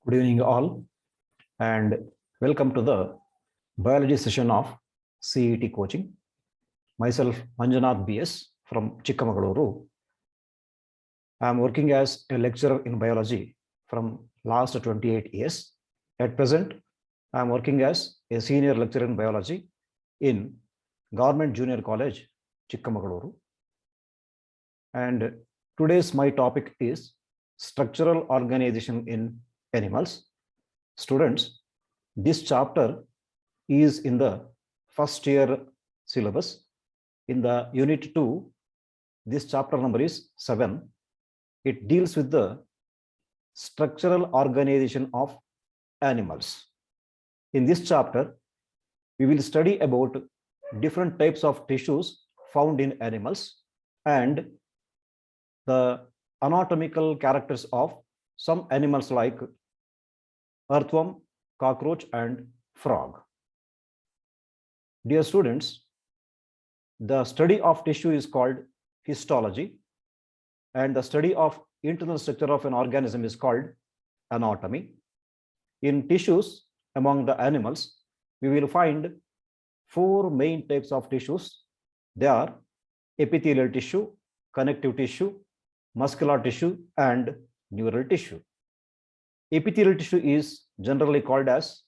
Good evening, all, and welcome to the biology session of CET coaching. Myself, Manjunath BS from Chikamagaluru. I am working as a lecturer in biology from last 28 years. At present, I am working as a senior lecturer in biology in Government Junior College, Chikamagaluru. And today's my topic is structural organization in animals. Students, this chapter is in the first year syllabus. In the unit 2, this chapter number is 7. It deals with the structural organization of animals. In this chapter, we will study about different types of tissues found in animals and the anatomical characters of some animals like earthworm, cockroach, and frog. Dear students, the study of tissue is called histology, and the study of internal structure of an organism is called anatomy. In tissues among the animals, we will find 4 main types of tissues. They are epithelial tissue, connective tissue, muscular tissue, and neural tissue. Epithelial tissue is generally called as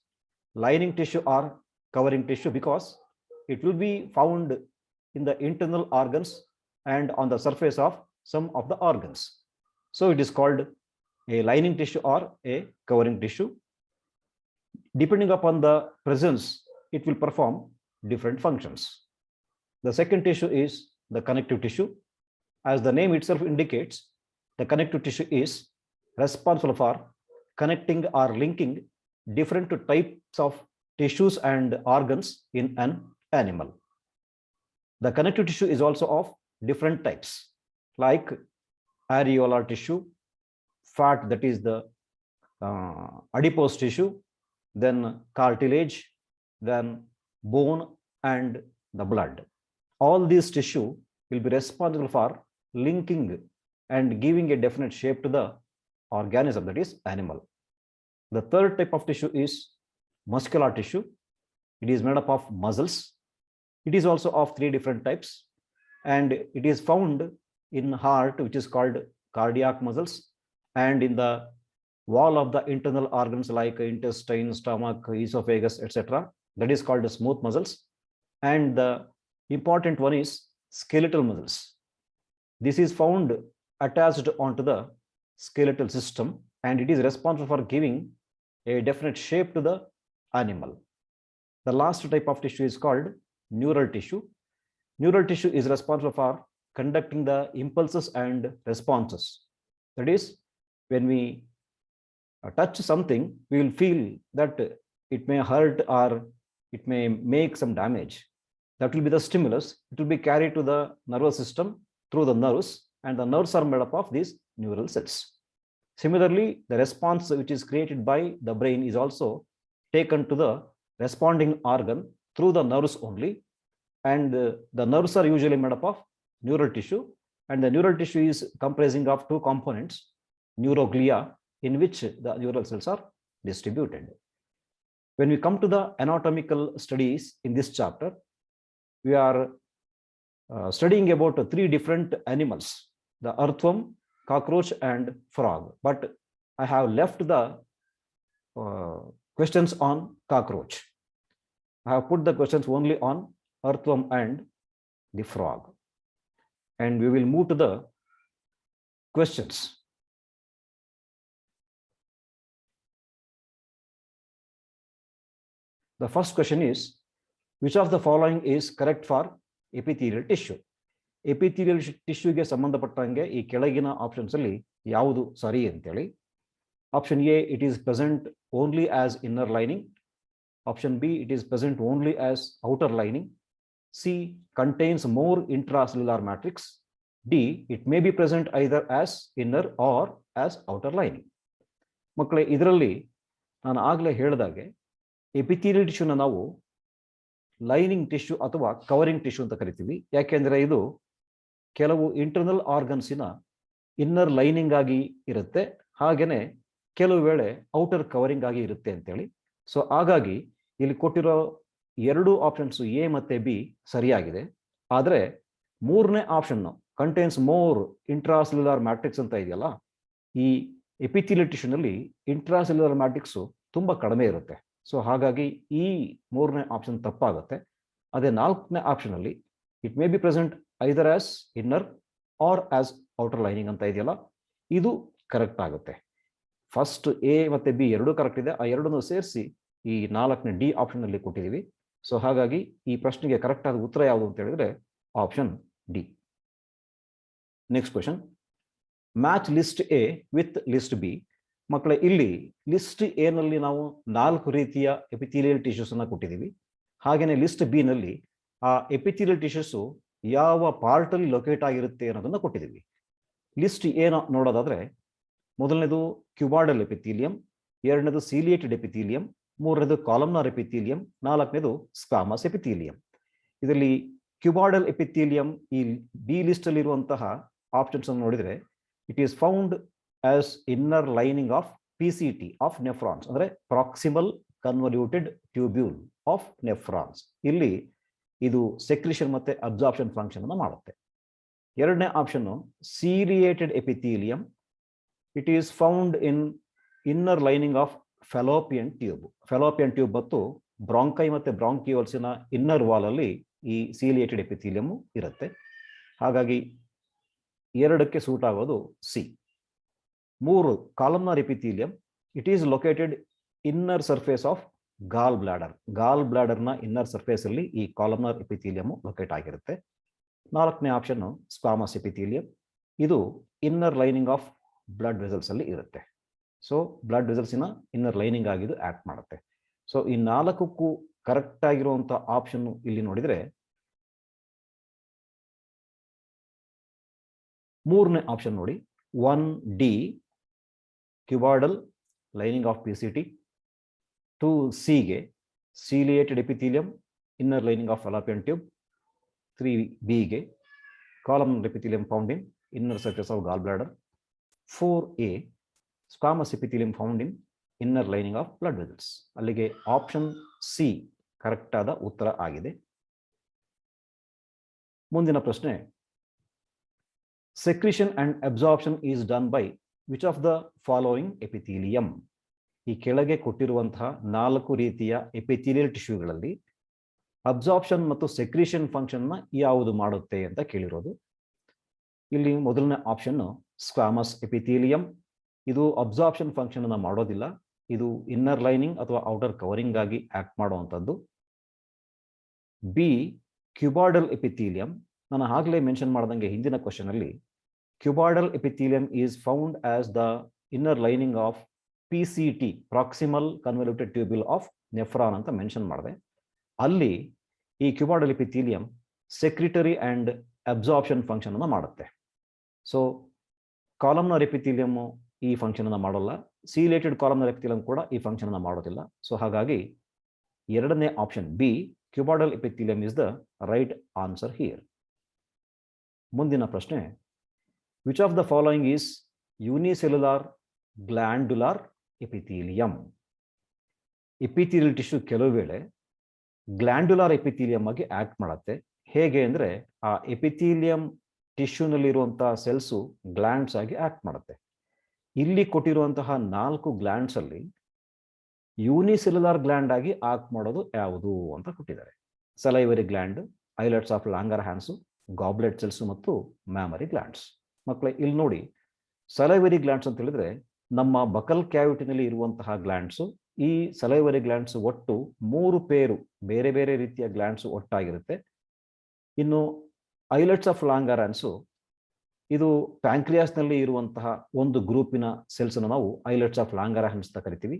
lining tissue or covering tissue because it will be found in the internal organs and on the surface of some of the organs. So it is called a lining tissue or a covering tissue. Depending upon the presence, it will perform different functions. The second tissue is the connective tissue. As the name itself indicates, the connective tissue is responsible for connecting or linking different types of tissues and organs in an animal. The connective tissue is also of different types, like areolar tissue, fat, that is the adipose tissue, then cartilage, then bone, and the blood. All these tissue will be responsible for linking and giving a definite shape to the organism, that is animal. The third type of tissue is muscular tissue. It is made up of muscles. It is also of 3 different types, and it is found in heart, which is called cardiac muscles, and in the wall of the internal organs like intestine, stomach, esophagus, etc. That is called the smooth muscles. And the important one is skeletal muscles. This is found attached onto the skeletal system, and it is responsible for giving a definite shape to the animal. The last type of tissue is called neural tissue. Neural tissue is responsible for conducting the impulses and responses. That is, when we touch something, we will feel that it may hurt or it may make some damage. That will be the stimulus. It will be carried to the nervous system through the nerves, and the nerves are made up of these neural cells. Similarly, the response which is created by the brain is also taken to the responding organ through the nerves only, and the nerves are usually made up of neural tissue, and the neural tissue is comprising of 2 components, neuroglia, in which the neural cells are distributed. When we come to the anatomical studies in this chapter, we are studying about 3 different animals, the earthworm, cockroach, and frog. But I have left the questions on cockroach. I have put the questions only on earthworm and the frog. And we will move to the questions. The first question is, which of the following is correct for epithelial tissue? Epithelial tissue ಗೆ ಸಂಬಂಧಪಟ್ಟಂಗೆ ಈ ಕೆಳಗಿನ options ಅಲ್ಲಿ ಯಾವುದು ಸರಿ ಅಂತೇಳಿ. Option A, it is present only as inner lining. Option B, it is present only as outer lining. C, contains more intracellular matrix. D, it may be present either as inner or as outer lining. ಮಕ್ಕಳೇ, ಇದರಲ್ಲಿ ನಾನು ಆಗಲೇ ಹೇಳಿದಾಗೆ epithelial ಟಿಶ್ಯೂನ ನಾವು lining tissue ಅಥವಾ covering tissue ಅಂತ ಕರಿತೀವಿ. ಯಾಕೆಂದ್ರೆ ಇದು ಕೆಲವು ಇಂಟರ್ನಲ್ ಆರ್ಗನ್ಸಿನ ಇನ್ನರ್ ಲೈನಿಂಗ್ ಆಗಿ ಇರುತ್ತೆ. ಹಾಗೇನೆ ಕೆಲವು ವೇಳೆ ಔಟರ್ ಕವರಿಂಗ್ ಆಗಿ ಇರುತ್ತೆ ಅಂತೇಳಿ. ಸೊ ಹಾಗಾಗಿ ಇಲ್ಲಿ ಕೊಟ್ಟಿರೋ ಎರಡು ಆಪ್ಷನ್ಸ್ ಎ ಮತ್ತೆ ಬಿ ಸರಿಯಾಗಿದೆ. ಆದರೆ ಮೂರನೇ option contains more intracellular matrix ಅಂತ ಇದೆಯಲ್ಲ, ಈ ಎಪಿಥೆಲಿಯಲ್ ಟಿಶ್ಯೂನಲ್ಲಿ ಇಂಟ್ರಾಸೆಲ್ಯುಲರ್ ಮ್ಯಾಟ್ರಿಕ್ಸ್ ತುಂಬಾ ಕಡಿಮೆ ಇರುತ್ತೆ. ಸೊ ಹಾಗಾಗಿ ಈ ಮೂರನೇ ಆಪ್ಷನ್ ತಪ್ಪಾಗುತ್ತೆ. ಅದೇ ನಾಲ್ಕನೇ ಆಪ್ಷನ್ ಅಲ್ಲಿ it may be present either as inner or as outer lining ಅಂತ ಇದೆಯಲ್ಲ, ಇದು ಕರೆಕ್ಟ್ ಆಗುತ್ತೆ. ಫಸ್ಟ್ ಎ ಮತ್ತೆ ಬಿ ಎರಡೂ ಕರೆಕ್ಟ್ ಇದೆ. ಆ ಎರಡನ್ನು ಸೇರಿಸಿ ಈ ನಾಲ್ಕನೇ ಡಿ ಆಪ್ಷನ್ ಅಲ್ಲಿ ಕೊಟ್ಟಿದ್ದೀವಿ. ಸೊ ಹಾಗಾಗಿ ಈ ಪ್ರಶ್ನೆಗೆ ಕರೆಕ್ಟ್ ಆದ ಉತ್ತರ ಯಾವುದು ಅಂತ ಹೇಳಿದ್ರೆ option D. Next question, match list A with list B. ಮಕ್ಕಳೇ, ಇಲ್ಲಿ ಲಿಸ್ಟ್ ಎ ನಲ್ಲಿ ನಾವು 4 ರೀತಿಯ ಎಪಿಥೆಲಿಯಲ್ ಟಿಶ್ಯೂಸ್ ಅನ್ನ ಕೊಟ್ಟಿದ್ದೀವಿ. ಹಾಗೇನೆ ಲಿಸ್ಟ್ ಬಿ ನಲ್ಲಿ ಆ ಎಪಿಥೆಲಿಯಲ್ ಟಿಶ್ಯೂಸ್ ಯಾವ ಪಾರ್ಟ್ ಅಲ್ಲಿ ಲೊಕೇಟ್ ಆಗಿರುತ್ತೆ ಅನ್ನೋದನ್ನ ಕೊಟ್ಟಿದ್ದೀವಿ. ಲಿಸ್ಟ್ ಎ ನೋಡೋದಾದ್ರೆ ಮೊದಲನೇದು ಕ್ಯೂಬಾಯ್ಡಲ್ ಎಪಿಥೀಲಿಯಂ, ಎರಡನೇದು ಸೀಲಿಯೇಟೆಡ್ ಎಪಿಥೀಲಿಯಂ, ಮೂರನೇದು ಕಾಲಮ್ನಾರ್ ಎಪಿಥೀಲಿಯಂ, ನಾಲ್ಕನೇದು ಸ್ಕ್ವಾಮಸ್ ಎಪಿಥೀಲಿಯಂ. ಇದರಲ್ಲಿ ಕ್ಯೂಬಾಯ್ಡಲ್ ಎಪಿಥೀಲಿಯಂ ಈ ಬಿ ಲಿಸ್ಟ್ ಅಲ್ಲಿ ಇರುವಂತಹ ಆಪ್ಷನ್ಸ್ ಅನ್ನು ನೋಡಿದ್ರೆ it is found as inner lining of PCT of nephrons, ಅಂದ್ರೆ proximal convoluted tubule of nephrons. ಇಲ್ಲಿ ಇದು ಸೆಕ್ರಿಷನ್ ಮತ್ತೆ ಅಬ್ಸಾರ್ಪ್ಷನ್ ಫಂಕ್ಷನ್ ಅನ್ನು ಮಾಡುತ್ತೆ. ಎರಡನೇ option ciliated epithelium, it is found in inner lining of fallopian tube. Fallopian tube ಮತ್ತು bronchi ಮತ್ತೆ ಬ್ರಾಂಕಿಯೋಲ್ಸಿನ inner wall ಅಲ್ಲಿ ಈ ಸೀಲಿಯೇಟೆಡ್ ಎಪಿಥೀಲಿಯಂ ಇರುತ್ತೆ. ಹಾಗಾಗಿ ಎರಡಕ್ಕೆ ಸೂಟ್ ಆಗೋದು ಸಿ. ಮೂರು columnar epithelium, it is located inner surface of gall bladder. Gall ಬ್ಲಾಡರ್ನ ಇನ್ನರ್ ಸರ್ಫೇಸ್ ಅಲ್ಲಿ ಈ ಕಾಲಮ್ನಾರ್ ಎಪಿಥೀಲಿಯಂ ಲೊಕೇಟ್ ಆಗಿರುತ್ತೆ. ನಾಲ್ಕನೇ ಆಪ್ಷನ್ ಸ್ಕ್ವಾಮಸ್ ಎಪಿಥೀಲಿಯಂ, ಇದು inner lining of blood vessels ಅಲ್ಲಿ ಇರುತ್ತೆ. ಸೊ ಬ್ಲಡ್ ವೆಸಲ್ಸಿನ ಇನ್ನರ್ ಲೈನಿಂಗ್ ಆಗಿದ್ದು ಆಕ್ಟ್ ಮಾಡುತ್ತೆ. ಸೊ ಈ ನಾಲ್ಕಕ್ಕೂ ಕರೆಕ್ಟ್ ಆಗಿರುವಂತ ಆಪ್ಷನ್ ಇಲ್ಲಿ ನೋಡಿದ್ರೆ ಮೂರನೇ ಆಪ್ಷನ್ ನೋಡಿ, 1D cuboidal lining of PCT, 2C ಗೆ ciliated epithelium inner lining of fallopian tube, 3B ಗೆ columnar epithelium found in inner surface of gall bladder, 4A squamous epithelium found in inner lining of blood vessels. ಅಲ್ಲಿಗೆ option C correct ಆದ ಉತ್ತರ ಆಗಿದೆ. ಮುಂದಿನ ಪ್ರಶ್ನೆ, secretion and absorption is done by which of the following epithelium. ಈ ಕೆಳಗೆ ಕೊಟ್ಟಿರುವಂತಹ 4 ರೀತಿಯ ಎಪಿಥೀಲಿಯಲ್ ಟಿಶ್ಯೂಗಳಲ್ಲಿ ಅಬ್ಸಾರ್ಪ್ಷನ್ ಮತ್ತು ಸೆಕ್ರಿಷನ್ ಫಂಕ್ಷನ್ ನ ಯಾವುದು ಮಾಡುತ್ತೆ ಅಂತ ಕೇಳಿರೋದು. ಇಲ್ಲಿ ಮೊದಲನೇ ಆಪ್ಷನ್ ಸ್ಕ್ವಾಮಸ್ ಎಪಿಥೀಲಿಯಂ, ಇದು ಅಬ್ಸಾರ್ಪ್ಷನ್ ಫಂಕ್ಷನ್ ಅನ್ನ ಮಾಡೋದಿಲ್ಲ, ಇದು ಇನ್ನರ್ ಲೈನಿಂಗ್ ಅಥವಾ ಔಟರ್ ಕವರಿಂಗ್ ಆಗಿ ಆಕ್ಟ್ ಮಾಡುವಂಥದ್ದು. ಬಿ ಕ್ಯೂಬಾಯ್ಡಲ್ ಎಪಿಥೀಲಿಯಂ, ನಾನು ಆಗಲೇ ಮೆನ್ಷನ್ ಮಾಡಿದಂಗೆ ಹಿಂದಿನ ಕ್ವಶನ್ ಅಲ್ಲಿ cuboidal epithelium is found as the inner lining of PCT proximal convoluted tubule of nephron ಅಂತ ಮೆನ್ಷನ್ ಮಾಡಿದೆ. ಅಲ್ಲಿ ಈ cuboidal epithelium secretory and absorption function ಅನ್ನು ಮಾಡುತ್ತೆ. ಸೊ ಕಾಲಮ್ನಾರ್ ಎಪಿಥೀಲಿಯಂ ಈ ಫಂಕ್ಷನ್ ಅನ್ನು ಮಾಡೋಲ್ಲ, ಸೀಲಿಯೇಟೆಡ್ ಕಾಲಮ್ನಾರ್ ಎಪಿಥೀಲಿಯಂ ಕೂಡ ಈ ಫಂಕ್ಷನ್ ಅನ್ನು ಮಾಡೋದಿಲ್ಲ. ಸೊ ಹಾಗಾಗಿ ಎರಡನೇ option B cuboidal epithelium is the right answer here. ಮುಂದಿನ ಪ್ರಶ್ನೆ, which of the following is unicellular glandular epithelium. Epithelial tissue ಕೆಲವು ವೇಳೆ ಗ್ಲ್ಯಾಂಡುಲಾರ್ ಎಪಿಥೀಲಿಯಂ ಆಗಿ ಆಕ್ಟ್ ಮಾಡುತ್ತೆ. ಹೇಗೆ ಅಂದ್ರೆ ಆ ಎಪಿಥೀಲಿಯಂ ಟಿಶ್ಯೂನಲ್ಲಿ ಇರುವಂತಹ ಸೆಲ್ಸು ಗ್ಲ್ಯಾಂಡ್ಸ್ ಆಗಿ ಆಕ್ಟ್ ಮಾಡುತ್ತೆ. ಇಲ್ಲಿ ಕೊಟ್ಟಿರುವಂತಹ 4 ಗ್ಲ್ಯಾಂಡ್ಸ್ ಅಲ್ಲಿ ಯೂನಿಸೆಲ್ಯುಲಾರ್ ಗ್ಲ್ಯಾಂಡ್ ಆಗಿ ಆಕ್ಟ್ ಮಾಡೋದು ಯಾವುದು ಅಂತ ಕೊಟ್ಟಿದ್ದಾರೆ. Salivary gland, islets of Langerhans, goblet cells ಮತ್ತು ಮ್ಯಾಮರಿ ಗ್ಲ್ಯಾಂಡ್ಸ್. ಮಕ್ಕಳೇ, ಇಲ್ಲಿ ನೋಡಿ, ಸಲೈವರಿ ಗ್ಲ್ಯಾಂಡ್ಸ್ ಅಂತ ಹೇಳಿದ್ರೆ ನಮ್ಮ ಬಕಲ್ ಕ್ಯಾವಿಟಿನಲ್ಲಿ ಇರುವಂತಹ ಗ್ಲ್ಯಾಂಡ್ಸ್. ಈ ಸಲೈವರಿ ಗ್ಲ್ಯಾಂಡ್ಸ್ ಒಟ್ಟು 3 ಪೇರು ಬೇರೆ ಬೇರೆ ರೀತಿಯ ಗ್ಲ್ಯಾಂಡ್ಸ್ ಒಟ್ಟಾಗಿರುತ್ತೆ. ಇನ್ನು ಐಲೆಟ್ಸ್ ಆಫ್ ಲಾಂಗರ್ಹ್ಯಾನ್ಸ್, ಇದು ಪ್ಯಾಂಕ್ರಿಯಾಸ್ನಲ್ಲಿ ಇರುವಂತಹ ಒಂದು ಗ್ರೂಪಿನ ಸೆಲ್ಸ್ ಅನ್ನು ನಾವು ಐಲೆಟ್ಸ್ ಆಫ್ ಲಾಂಗರ್ಹ್ಯಾನ್ಸ್ ಅಂತ ಕರಿತೀವಿ.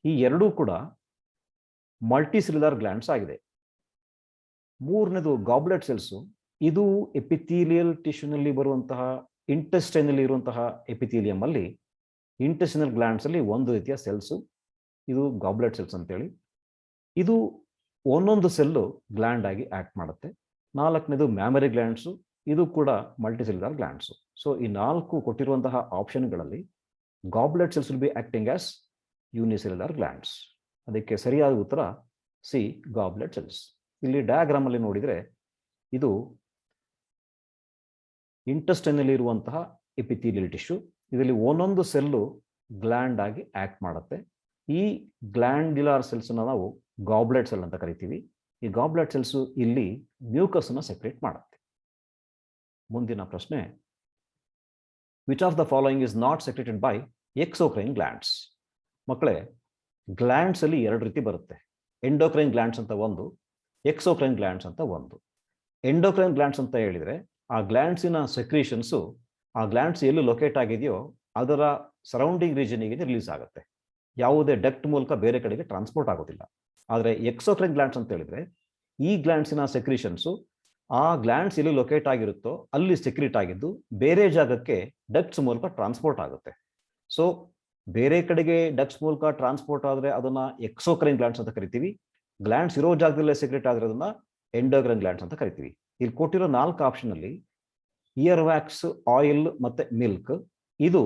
ಈ ಎರಡೂ ಕೂಡ ಮಲ್ಟಿಸೆಲ್ಯುಲರ್ ಗ್ಲ್ಯಾಂಡ್ಸ್ ಆಗಿದೆ. ಮೂರನೇದು ಗಾಬ್ಲೆಟ್ ಸೆಲ್ಸ್, ಇದು ಎಪಿಥೀಲಿಯಲ್ ಟಿಶ್ಯೂನಲ್ಲಿ ಬರುವಂತಹ ಇಂಟೆಸ್ಟೈನ್ ಅಲ್ಲಿ ಇರುವಂತಹ ಎಪಿಥೀಲಿಯಂ ಅಲ್ಲಿ ಇಂಟೆಸ್ಟಿನಲ್ ಗ್ಲ್ಯಾಂಡ್ಸ್ ಅಲ್ಲಿ ಒಂದು ರೀತಿಯ ಸೆಲ್ಸ್, ಇದು ಗಾಬ್ಲೆಟ್ ಸೆಲ್ಸ್ ಅಂತೇಳಿ. ಇದು ಒಂದೊಂದು ಸೆಲ್ಲು ಗ್ಲ್ಯಾಂಡ್ ಆಗಿ ಆಕ್ಟ್ ಮಾಡುತ್ತೆ. ನಾಲ್ಕನೇದು ಮ್ಯಾಮರಿ ಗ್ಲ್ಯಾಂಡ್ಸು, ಇದು ಕೂಡ ಮಲ್ಟಿಸೆಲ್ಯುಲರ್ ಗ್ಲ್ಯಾಂಡ್ಸು. ಸೊ ಈ 4 ಕೊಟ್ಟಿರುವಂತಹ ಆಪ್ಷನ್ಗಳಲ್ಲಿ Goblet cells will be acting as unicellular glands. ಅದಕ್ಕೆ ಸರಿಯಾದ ಉತ್ತರ ಸಿ, ಗಾಬ್ಲೆಟ್ ಸೆಲ್ಸ್. ಇಲ್ಲಿ ಡಯಾಗ್ರಾಮ್ ಅಲ್ಲಿ ನೋಡಿದ್ರೆ ಇದು ಇಂಟೆಸ್ಟೈನ್ ಅಲ್ಲಿ ಇರುವಂತಹ ಎಪಿಥೀಲಿಯಲ್ ಟಿಶ್ಯೂ. ಇದರಲ್ಲಿ ಒಂದೊಂದು ಸೆಲ್ಲು ಗ್ಲ್ಯಾಂಡ್ ಆಗಿ ಆಕ್ಟ್ ಮಾಡುತ್ತೆ. ಈ ಗ್ಲ್ಯಾಂಡ್ಯುಲರ್ ಸೆಲ್ಸ್ ನಾವು ಗಾಬ್ಲೆಟ್ ಸೆಲ್ ಅಂತ ಕರಿತೀವಿ. ಈ ಗಾಬ್ಲೆಟ್ ಸೆಲ್ಸ್ ಇಲ್ಲಿ ಮ್ಯೂಕಸ್ ಅನ್ನು ಸೆಕ್ರೇಟ್ ಮಾಡುತ್ತೆ. ಮುಂದಿನ ಪ್ರಶ್ನೆ, which of the following is not ಸೆಕ್ರೇಟೆಡ್ by exocrine glands? ಮಕ್ಕಳೇ, ಗ್ಲ್ಯಾಂಡ್ಸ್ ಅಲ್ಲಿ ಎರಡು ರೀತಿ ಬರುತ್ತೆ. ಎಂಡೋಕ್ರೈನ್ ಗ್ಲ್ಯಾಂಡ್ಸ್ ಅಂತ ಒಂದು, ಎಕ್ಸೋಕ್ರೈನ್ ಗ್ಲ್ಯಾಂಡ್ಸ್ ಅಂತ ಒಂದು. ಎಂಡೋಕ್ರೈನ್ ಗ್ಲ್ಯಾಂಡ್ಸ್ ಅಂತ ಹೇಳಿದ್ರೆ ಆ ಗ್ಲ್ಯಾಂಡ್ಸಿನ ಸೆಕ್ರೀಷನ್ಸು ಆ ಗ್ಲ್ಯಾಂಡ್ಸ್ ಎಲ್ಲಿ ಲೊಕೇಟ್ ಆಗಿದೆಯೋ ಅದರ ಸರೌಂಡಿಂಗ್ ರೀಜನಿಗೆ ರಿಲೀಸ್ ಆಗುತ್ತೆ. ಯಾವುದೇ ಡಕ್ಟ್ ಮೂಲಕ ಬೇರೆ ಕಡೆಗೆ ಟ್ರಾನ್ಸ್ಪೋರ್ಟ್ ಆಗೋದಿಲ್ಲ. ಆದರೆ ಎಕ್ಸೋಕ್ರೈನ್ ಗ್ಲ್ಯಾಂಡ್ಸ್ ಅಂತ ಹೇಳಿದ್ರೆ ಈ ಗ್ಲ್ಯಾಂಡ್ಸಿನ ಸೆಕ್ರೀಷನ್ಸು ಆ ಗ್ಲ್ಯಾಂಡ್ಸ್ ಎಲ್ಲಿ ಲೊಕೇಟ್ ಆಗಿರುತ್ತೋ ಅಲ್ಲಿ ಸೆಕ್ರೀಟ್ ಆಗಿದ್ದು ಬೇರೆ ಜಾಗಕ್ಕೆ ಡಕ್ಟ್ಸ್ ಮೂಲಕ ಟ್ರಾನ್ಸ್ಪೋರ್ಟ್ ಆಗುತ್ತೆ. ಸೊ ಬೇರೆ ಕಡೆಗೆ ಡಕ್ಟ್ಸ್ ಮೂಲಕ ಟ್ರಾನ್ಸ್ಪೋರ್ಟ್ ಆದರೆ ಅದನ್ನ ಎಕ್ಸೋಕ್ರೈನ್ ಗ್ಲ್ಯಾಂಡ್ಸ್ ಅಂತ ಕರಿತೀವಿ. ಗ್ಲ್ಯಾಂಡ್ಸ್ ಇರೋ ಜಾಗದಲ್ಲೇ ಸೆಕ್ರೇಟ್ ಆಗಿರೋದನ್ನ ಎಂಡೋಕ್ರೈನ್ ಗ್ಲ್ಯಾಂಡ್ಸ್ ಅಂತ ಕರಿತೀವಿ. ಇಲ್ಲಿ ಕೊಟ್ಟಿರೋ 4 ಆಪ್ಷನ್ ಅಲ್ಲಿ ಇಯರ್ ವ್ಯಾಕ್ಸ್, ಆಯಿಲ್ ಮತ್ತೆ ಮಿಲ್ಕ್ ಇದು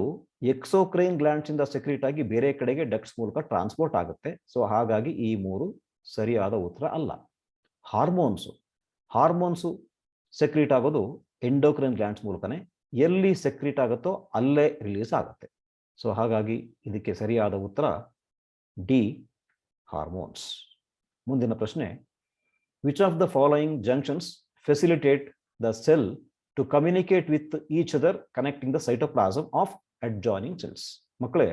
ಎಕ್ಸೋಕ್ರೈನ್ ಗ್ಲ್ಯಾಂಡ್ಸ್ ಇಂದ ಸೆಕ್ರೇಟ್ ಆಗಿ ಬೇರೆ ಕಡೆಗೆ ಡಕ್ಟ್ಸ್ ಮೂಲಕ ಟ್ರಾನ್ಸ್ಪೋರ್ಟ್ ಆಗುತ್ತೆ. ಸೊ ಹಾಗಾಗಿ ಈ 3 ಸರಿಯಾದ ಉತ್ತರ ಅಲ್ಲ. ಹಾರ್ಮೋನ್ಸು ಸೆಕ್ರೀಟ್ ಆಗೋದು ಎಂಡೋಕ್ರೈನ್ ಗ್ಲ್ಯಾಂಡ್ಸ್ ಮೂಲಕನೇ, ಎಲ್ಲಿ ಸೆಕ್ರೀಟ್ ಆಗುತ್ತೋ ಅಲ್ಲೇ ರಿಲೀಸ್ ಆಗುತ್ತೆ. ಸೊ ಹಾಗಾಗಿ ಇದಕ್ಕೆ ಸರಿಯಾದ ಉತ್ತರ ಡಿ, ಹಾರ್ಮೋನ್ಸ್. ಮುಂದಿನ ಪ್ರಶ್ನೆ, which of the following junctions facilitate the cell to communicate with each other connecting the cytoplasm of adjoining cells? ಮಕ್ಕಳೇ,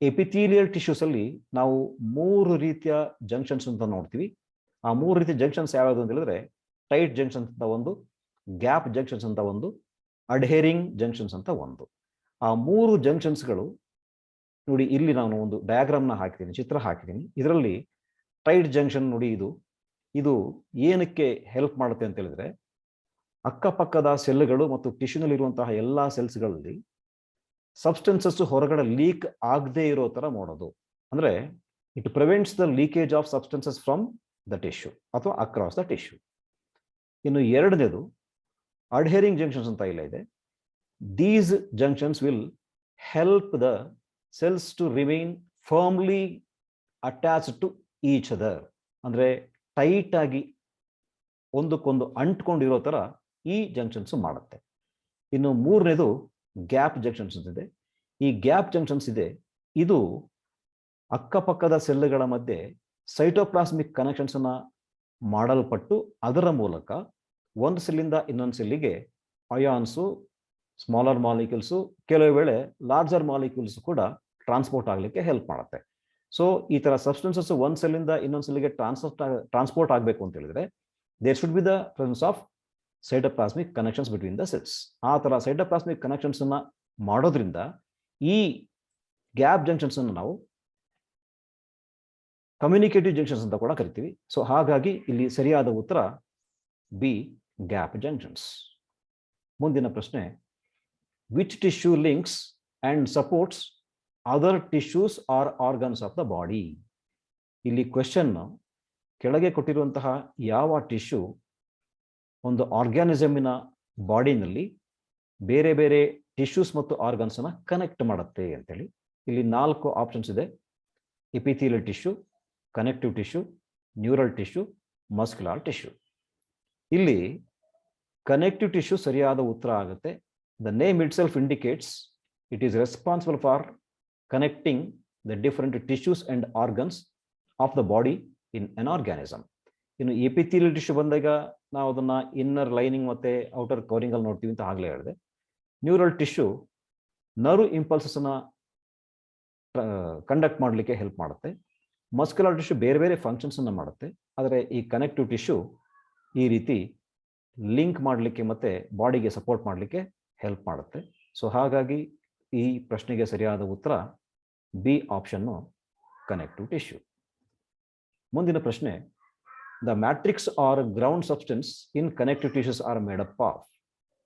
ಎಪಿಥೀಲಿಯಲ್ ಟಿಶ್ಯೂಸ್ ಅಲ್ಲಿ ನಾವು 3 ರೀತಿಯ ಜಂಕ್ಷನ್ಸ್ ಅಂತ ನೋಡ್ತೀವಿ. ಆ 3 ರೀತಿಯ ಜಂಕ್ಷನ್ಸ್ ಯಾವ್ಯಾವುದು ಅಂತ ಹೇಳಿದ್ರೆ ಟೈಟ್ ಜಂಕ್ಷನ್ಸ್ ಅಂತ ಒಂದು, ಗ್ಯಾಪ್ ಜಂಕ್ಷನ್ಸ್ ಅಂತ ಒಂದು, ಅಡ್ಹೇರಿಂಗ್ ಜಂಕ್ಷನ್ಸ್ ಅಂತ ಒಂದು. ಆ 3 ಜಂಕ್ಷನ್ಸ್ಗಳು ನೋಡಿ, ಇಲ್ಲಿ ನಾನು ಒಂದು ಡಯಾಗ್ರಾಮ್ನ ಹಾಕಿದ್ದೀನಿ, ಚಿತ್ರ ಹಾಕಿದ್ದೀನಿ. ಇದರಲ್ಲಿ ಟೈಟ್ ಜಂಕ್ಷನ್ ನೋಡಿ, ಇದು ಏನಕ್ಕೆ ಹೆಲ್ಪ್ ಮಾಡುತ್ತೆ ಅಂತ ಹೇಳಿದ್ರೆ ಅಕ್ಕಪಕ್ಕದ ಸೆಲ್ಗಳು ಮತ್ತು ಟಿಶ್ಯೂನಲ್ಲಿರುವಂತಹ ಎಲ್ಲಾ ಸೆಲ್ಸ್ಗಳಲ್ಲಿ ಸಬ್ಸ್ಟೆನ್ಸಸ್ ಹೊರಗಡೆ ಲೀಕ್ ಆಗದೆ ಇರೋ ತರ ಮಾಡೋದು. ಅಂದ್ರೆ it prevents the leakage of substances from the tissue ಅಥವಾ ಅಕ್ರಾಸ್ ದ ಟಿಶ್ಯೂ. ಇನ್ನು ಎರಡನೇದು ಅಡ್ಹೇರಿಂಗ್ ಜಂಕ್ಷನ್ಸ್ ಅಂತ ಇಲ್ಲ ಇದೆ. These junctions will help the cells to remain firmly attached to each other. ಅಂದ್ರೆ ಟೈಟ್ ಆಗಿ ಒಂದಕ್ಕೊಂದು ಅಂಟ್ಕೊಂಡಿರೋ ತರ ಈ ಜಂಕ್ಷನ್ಸ್ ಮಾಡುತ್ತೆ. ಇನ್ನು ಮೂರನೇದು ಗ್ಯಾಪ್ ಜಂಕ್ಷನ್ಸ್ ಇದೆ. ಈ ಗ್ಯಾಪ್ ಜಂಕ್ಷನ್ಸ್ ಇದೆ, ಇದು ಅಕ್ಕಪಕ್ಕದ ಸೆಲ್ಗಳ ಮಧ್ಯೆ ಸೈಟೋಪ್ಲಾಸ್ಮಿಕ್ ಕನೆಕ್ಷನ್ಸ್ ಅನ್ನ ಮಾಡಲ್ಪಟ್ಟು ಅದರ ಮೂಲಕ ಒಂದು ಸೆಲ್ಲಿಂದ ಇನ್ನೊಂದು ಸೆಲ್ಲಿಗೆ ಅಯಾನ್ಸು, ಸ್ಮಾಲರ್ ಮಾಲಿಕ್ಯೂಲ್ಸು, ಕೆಲವು ವೇಳೆ ಲಾರ್ಜರ್ ಮಾಲಿಕ್ಯೂಲ್ಸ್ ಕೂಡ ಟ್ರಾನ್ಸ್ಪೋರ್ಟ್ ಆಗಲಿಕ್ಕೆ ಹೆಲ್ಪ್ ಮಾಡುತ್ತೆ. ಸೊ ಈ ತರ ಸಬ್ಸ್ಟೆನ್ಸಸ್ ಒಂದು ಸೆಲ್ಲಿಂದ ಇನ್ನೊಂದು ಸೆಲ್ಲಿಗೆ ಟ್ರಾನ್ಸ್ಪೋರ್ಟ್ ಆಗಬೇಕು ಅಂತ ಹೇಳಿದ್ರೆ there should be the presence of cytoplasmic connections between the cells. ಆ ತರ ಸೈಟೋಪ್ಲಾಸ್ಮಿಕ್ ಕನೆಕ್ಷನ್ಸ್ ಅನ್ನ ಮಾಡೋದ್ರಿಂದ ಈ ಗ್ಯಾಪ್ ಜಂಕ್ಷನ್ಸ್ ಅನ್ನು ನಾವು ಕಮ್ಯುನಿಕೇಟಿವ್ ಜಂಕ್ಷನ್ಸ್ ಅಂತ ಕೂಡ ಕರಿತೀವಿ. ಸೊ ಹಾಗಾಗಿ ಇಲ್ಲಿ ಸರಿಯಾದ ಉತ್ತರ ಬಿ, ಗ್ಯಾಪ್ ಜಂಕ್ಷನ್ಸ್. ಮುಂದಿನ ಪ್ರಶ್ನೆ, which tissue links and supports other tissues R organs of the body? ಇಲ್ಲಿ ಕ್ವೆಶ್ಚನ್ ಕೆಳಗೆ ಕೊಟ್ಟಿರುವಂತಹ ಯಾವ ಟಿಶ್ಯೂ ಒಂದು ಆರ್ಗ್ಯಾನಿಸಮಿನ ಬಾಡಿನಲ್ಲಿ ಬೇರೆ ಬೇರೆ ಟಿಶ್ಯೂಸ್ ಮತ್ತು ಆರ್ಗನ್ಸ್ ಅನ್ನ ಕನೆಕ್ಟ್ ಮಾಡುತ್ತೆ ಅಂತೇಳಿ. ಇಲ್ಲಿ 4 ಆಪ್ಷನ್ಸ್ ಇದೆ: epithelial tissue, connective tissue, neural tissue, muscular tissue. ಇಲ್ಲಿ ಕನೆಕ್ಟಿವ್ ಟಿಶ್ಯೂ ಸರಿಯಾದ ಉತ್ತರ ಆಗುತ್ತೆ. The name it self indicates it is responsible for connecting the different tissues and organs of the body in an organism. ಇನ್ನು epithelial tissue ಬಂದಾಗ ನಾವು ಅದನ್ನ inner lining ಮತ್ತೆ outer covering ಅಲ್ಲಿ ನೋಡ್ತೀವಿ ಅಂತ ಆಗ್ಲೇ ಹೇಳಿದೆ. ನ್ಯೂರಲ್ ಟಿಶ್ಯೂ ನರ್ವ್ ಇಂಪಲ್ಸಸ್ ಅನ್ನ ಕಂಡಕ್ಟ್ ಮಾಡಲಿಕ್ಕೆ ಹೆಲ್ಪ್ ಮಾಡುತ್ತೆ. ಮಸ್ಕ್ಯುಲರ್ ಟಿಶ್ಯೂ ಬೇರೆ ಬೇರೆ ಫಂಕ್ಷನ್ಸ್ ಅನ್ನ ಮಾಡುತ್ತೆ. ಆದರೆ ಈ ಕನೆಕ್ಟಿವ್ ಟಿಶ್ಯೂ ಈ ರೀತಿ ಲಿಂಕ್ ಮಾಡಲಿಕ್ಕೆ ಮತ್ತೆ ಬಾಡಿಗೆ ಸಪೋರ್ಟ್ ಮಾಡಲಿಕ್ಕೆ ಹೆಲ್ಪ್ ಮಾಡುತ್ತೆ. ಸೊ ಹಾಗಾಗಿ ಈ ಪ್ರಶ್ನೆಗೆ ಸರಿಯಾದ ಉತ್ತರ ಬಿ ಆಪ್ಷನ್ನು, ಕನೆಕ್ಟಿವ್ ಟಿಶ್ಯೂ. ಮುಂದಿನ ಪ್ರಶ್ನೆ, the matrix or ground substance in connective tissues are made up of?